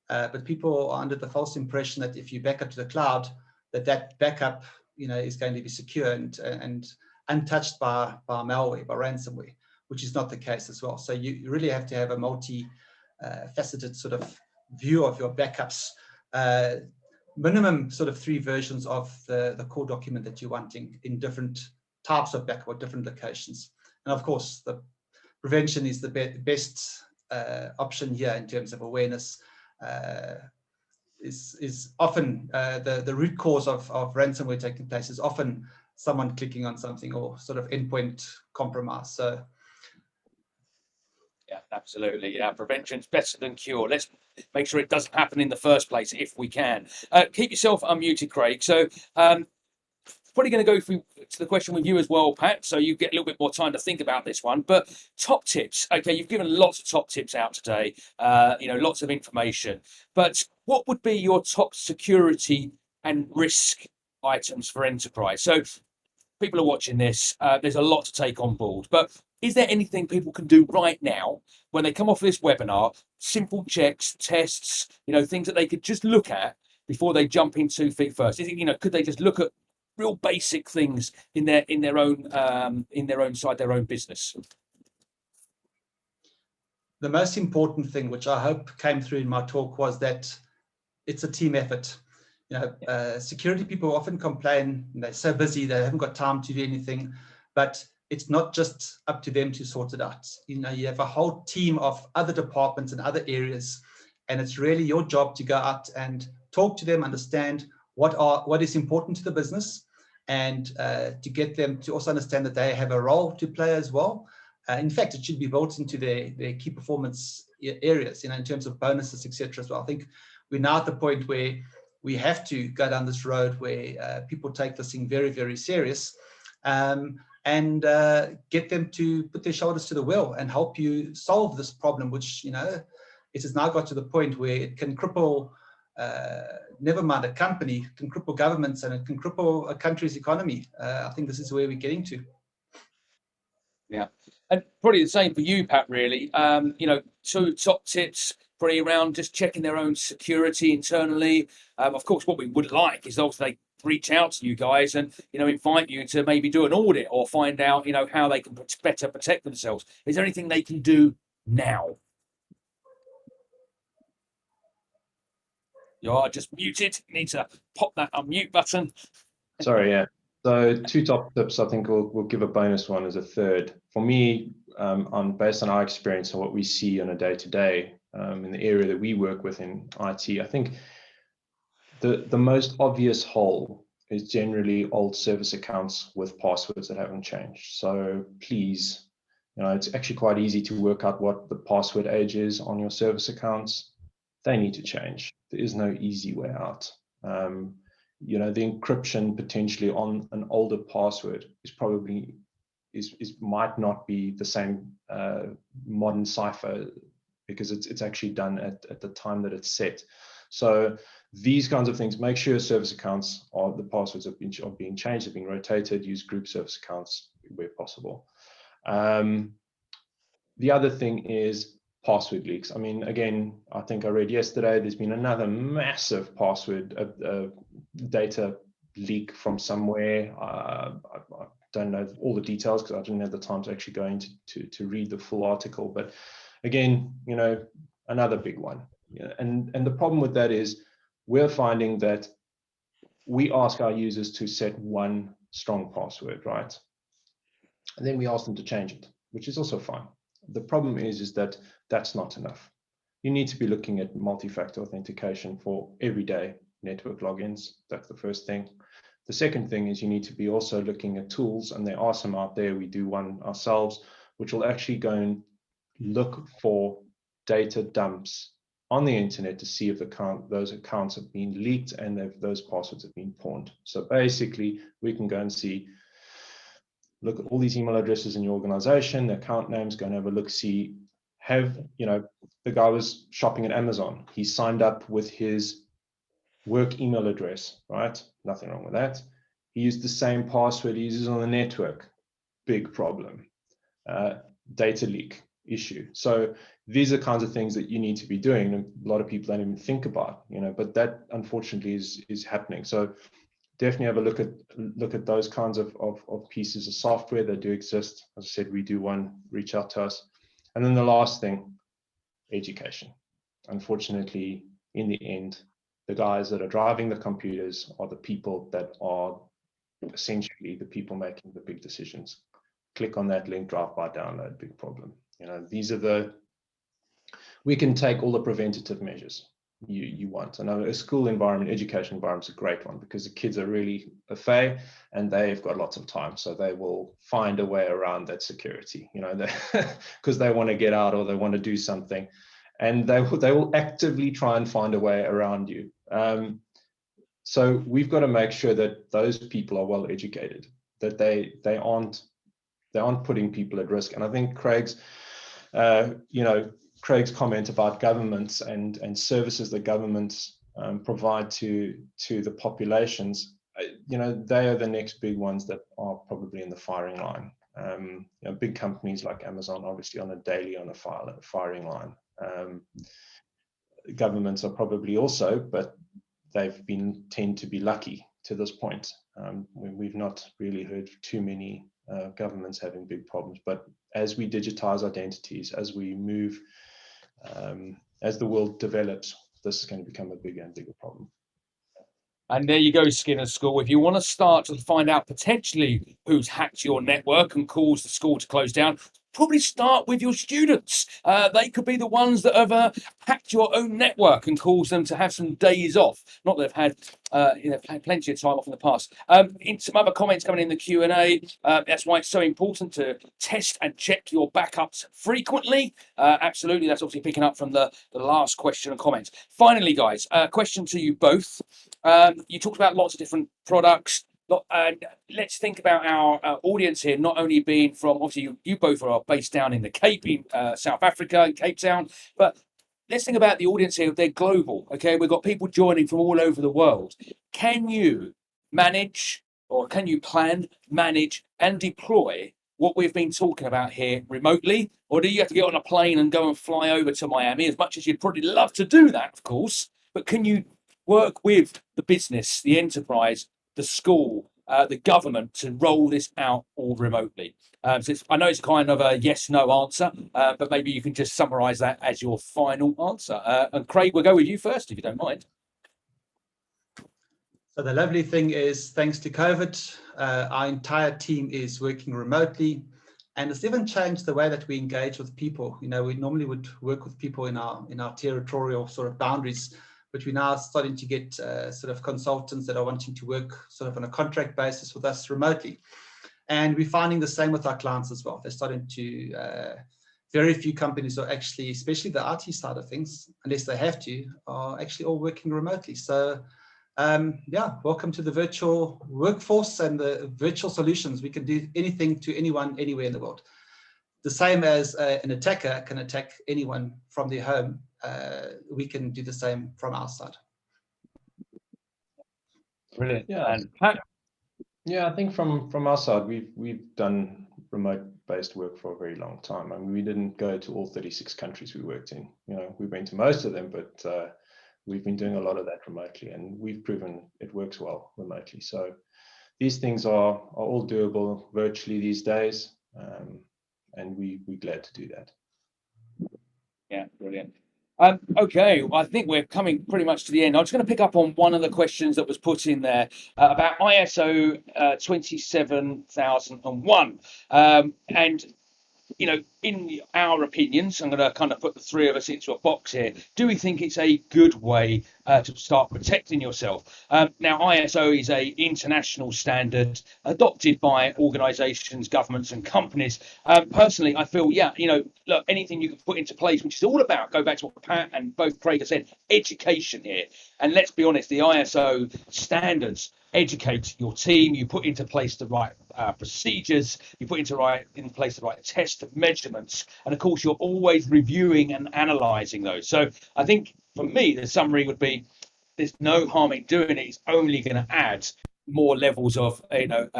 but people are under the false impression that if you back up to the cloud, that backup, is going to be secure and untouched by malware, by ransomware, which is not the case as well. So you really have to have a multi-faceted sort of view of your backups. Minimum sort of 3 versions of the core document that you're wanting in different types of backup or different locations. And of course, the prevention is the best option here in terms of awareness. Is often the root cause of ransomware taking place is often someone clicking on something or sort of endpoint compromise. So yeah, absolutely. Yeah, prevention's better than cure. Let's make sure it doesn't happen in the first place if we can. Keep yourself unmuted, Craig. So probably going to go through to the question with you as well, Pat, so you get a little bit more time to think about this one. But top tips. Okay, you've given lots of top tips out today, lots of information. But what would be your top security and risk items for enterprise? So people are watching this. There's a lot to take on board. But is there anything people can do right now when they come off this webinar? Simple checks, tests, things that they could just look at before they jump into feet first. Is it, could they just look at real basic things in their own side, their own business? The most important thing, which I hope came through in my talk, was that it's a team effort. Security people often complain they're so busy they haven't got time to do anything, but it's not just up to them to sort it out. You have a whole team of other departments and other areas, and it's really your job to go out and talk to them, understand what is important to the business, and to get them to also understand that they have a role to play as well. In fact, it should be built into their key performance areas, in terms of bonuses, etc. as well. I think we're now at the point where we have to go down this road where people take this thing very, very serious, and get them to put their shoulders to the wheel and help you solve this problem, which, it has now got to the point where it can cripple, never mind a company, it can cripple governments and it can cripple a country's economy. I think this is where we're getting to. Yeah, and probably the same for you, Pat, really. So top tips probably around just checking their own security internally. Of course, what we would like is also they reach out to you guys and, invite you to maybe do an audit or find out, how they can better protect themselves. Is there anything they can do now? You are just muted. You need to pop that unmute button. Sorry, yeah. So 2 top tips, I think we'll give a bonus one as a third. For me, based on our experience and what we see on a day-to-day in the area that we work with in IT, I think the most obvious hole is generally old service accounts with passwords that haven't changed. So please, it's actually quite easy to work out what the password age is on your service accounts. They need to change. There is no easy way out. The encryption potentially on an older password is probably might not be the same modern cipher, because it's actually done at the time that it's set. So these kinds of things, make sure service accounts or the passwords are being changed, are being rotated. Use group service accounts where possible. The other thing is password leaks. I mean, again, I think I read yesterday, there's been another massive password data leak from somewhere. I don't know all the details because I didn't have the time to actually go into to read the full article. But again, another big one. And the problem with that is we're finding that we ask our users to set one strong password, right? And then we ask them to change it, which is also fine. The problem is that that's not enough. You need to be looking at multi-factor authentication for everyday network logins. That's the first thing. The second thing is you need to be also looking at tools, and there are some out there. We do one ourselves, which will actually go and look for data dumps on the internet to see if those accounts have been leaked and if those passwords have been pawned. So basically, we can go and see, look at all these email addresses in your organization, the account names, go and have a look, see, the guy was shopping at Amazon. He signed up with his work email address, right? Nothing wrong with that. He used the same password he uses on the network. Big problem. data leak issue. So these are kinds of things that you need to be doing, and a lot of people don't even think about, but that unfortunately is happening. So definitely have a look at those kinds of pieces of software that do exist. As I said, we do one, reach out to us. And then the last thing, education. Unfortunately, in the end, the guys that are driving the computers are the people that are essentially the people making the big decisions. Click on that link, drive by, download, big problem. We can take all the preventative measures you want. And a school environment, education environment is a great one, because the kids are really au fait and they've got lots of time. So they will find a way around that security, because they want to get out or they want to do something, and they will actively try and find a way around you. So we've got to make sure that those people are well educated, that they aren't putting people at risk. And I think Craig's comment about governments and services that governments provide to the populations, they are the next big ones that are probably in the firing line. Big companies like Amazon, obviously on a firing line. Governments are probably also, but they've tend to be lucky to this point. We've not really heard too many governments having big problems, but as we digitize identities, as we move, as the world develops, this is going to become a bigger and bigger problem. And there you go, Skinner School. If you want to start to find out potentially who's hacked your network and caused the school to close down, probably start with your students. They could be the ones that have hacked your own network and caused them to have some days off. Not that they've had plenty of time off in the past. In some other comments coming in the Q&A, that's why it's so important to test and check your backups frequently. Absolutely, that's obviously picking up from the last question and comments. Finally, guys, question to you both. You talked about lots of different products. Let's think about our audience here, not only being from, obviously, you both are based down in the Cape, in South Africa, in Cape Town, but let's think about the audience here. They're global, okay? We've got people joining from all over the world. Can you manage, or can you plan, manage, and deploy what we've been talking about here remotely? Or do you have to get on a plane and go and fly over to Miami, as much as you'd probably love to do that, of course, but can you work with the business, the enterprise, the school, the government to roll this out all remotely? So I know it's kind of a yes/no answer, but maybe you can just summarize that as your final answer. And Craig, we'll go with you first, if you don't mind. So the lovely thing is, thanks to COVID, our entire team is working remotely, and it's even changed the way that we engage with people. We normally would work with people in our territorial sort of boundaries, but we're now starting to get sort of consultants that are wanting to work sort of on a contract basis with us remotely. And we're finding the same with our clients as well. They're starting to, very few companies are actually, especially the IT side of things, unless they have to, are actually all working remotely. So yeah, welcome to the virtual workforce and the virtual solutions. We can do anything to anyone, anywhere in the world. The same as an attacker can attack anyone from their home. We can do the same from our side. Brilliant. Yeah. And Pat? Yeah, I think from our side, we've done remote-based work for a very long time. I mean, we didn't go to all 36 countries we worked in. We went to most of them, but we've been doing a lot of that remotely, and we've proven it works well remotely. So these things are all doable virtually these days, and we're glad to do that. Yeah, brilliant. Okay, well, I think we're coming pretty much to the end. I'm just going to pick up on one of the questions that was put in there about ISO 27001. And in our opinions, I'm going to kind of put the three of us into a box here. Do we think it's a good way to start protecting yourself? Now, ISO is a international standard adopted by organisations, governments, and companies. Personally, I feel, look, anything you can put into place, which is all about, go back to what Pat and both Craig have said, education here. And let's be honest, the ISO standards educate your team. You put into place the right procedures, you put into place the right test of measurements, and of course you're always reviewing and analysing those. So I think for me the summary would be, there's no harm in doing it. It's only going to add more levels of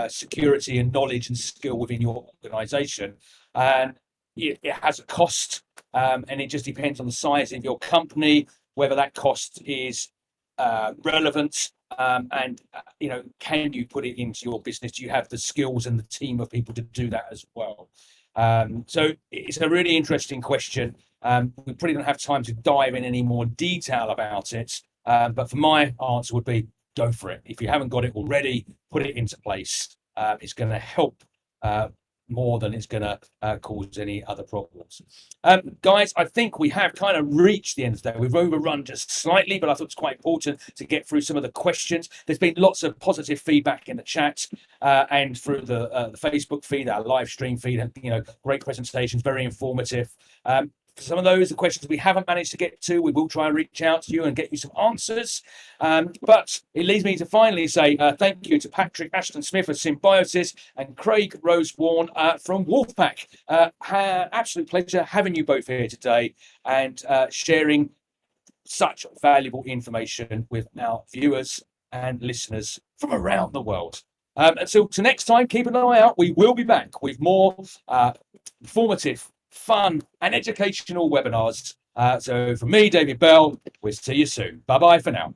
security and knowledge and skill within your organisation. And it has a cost, and it just depends on the size of your company, whether that cost is relevant, and can you put it into your business? Do you have the skills and the team of people to do that as well? So it's a really interesting question. We probably don't have time to dive in any more detail about it, but for my answer would be go for it. If you haven't got it already, put it into place. It's going to help more than it's going to cause any other problems. Guys, I think we have kind of reached the end of the day. We've overrun just slightly, but I thought it's quite important to get through some of the questions. There's been lots of positive feedback in the chat and through the Facebook feed, our live stream feed. Great presentations, very informative. For some of those, the questions we haven't managed to get to, we will try and reach out to you and get you some answers. But it leads me to finally say thank you to Patrick Ashton-Smith of Symbiosis and Craig Rose-Warne from Wolfpack. Absolute pleasure having you both here today and sharing such valuable information with our viewers and listeners from around the world. Until next time, keep an eye out. We will be back with more informative, fun and educational webinars. So from me, David Bell, we'll see you soon. Bye-bye for now.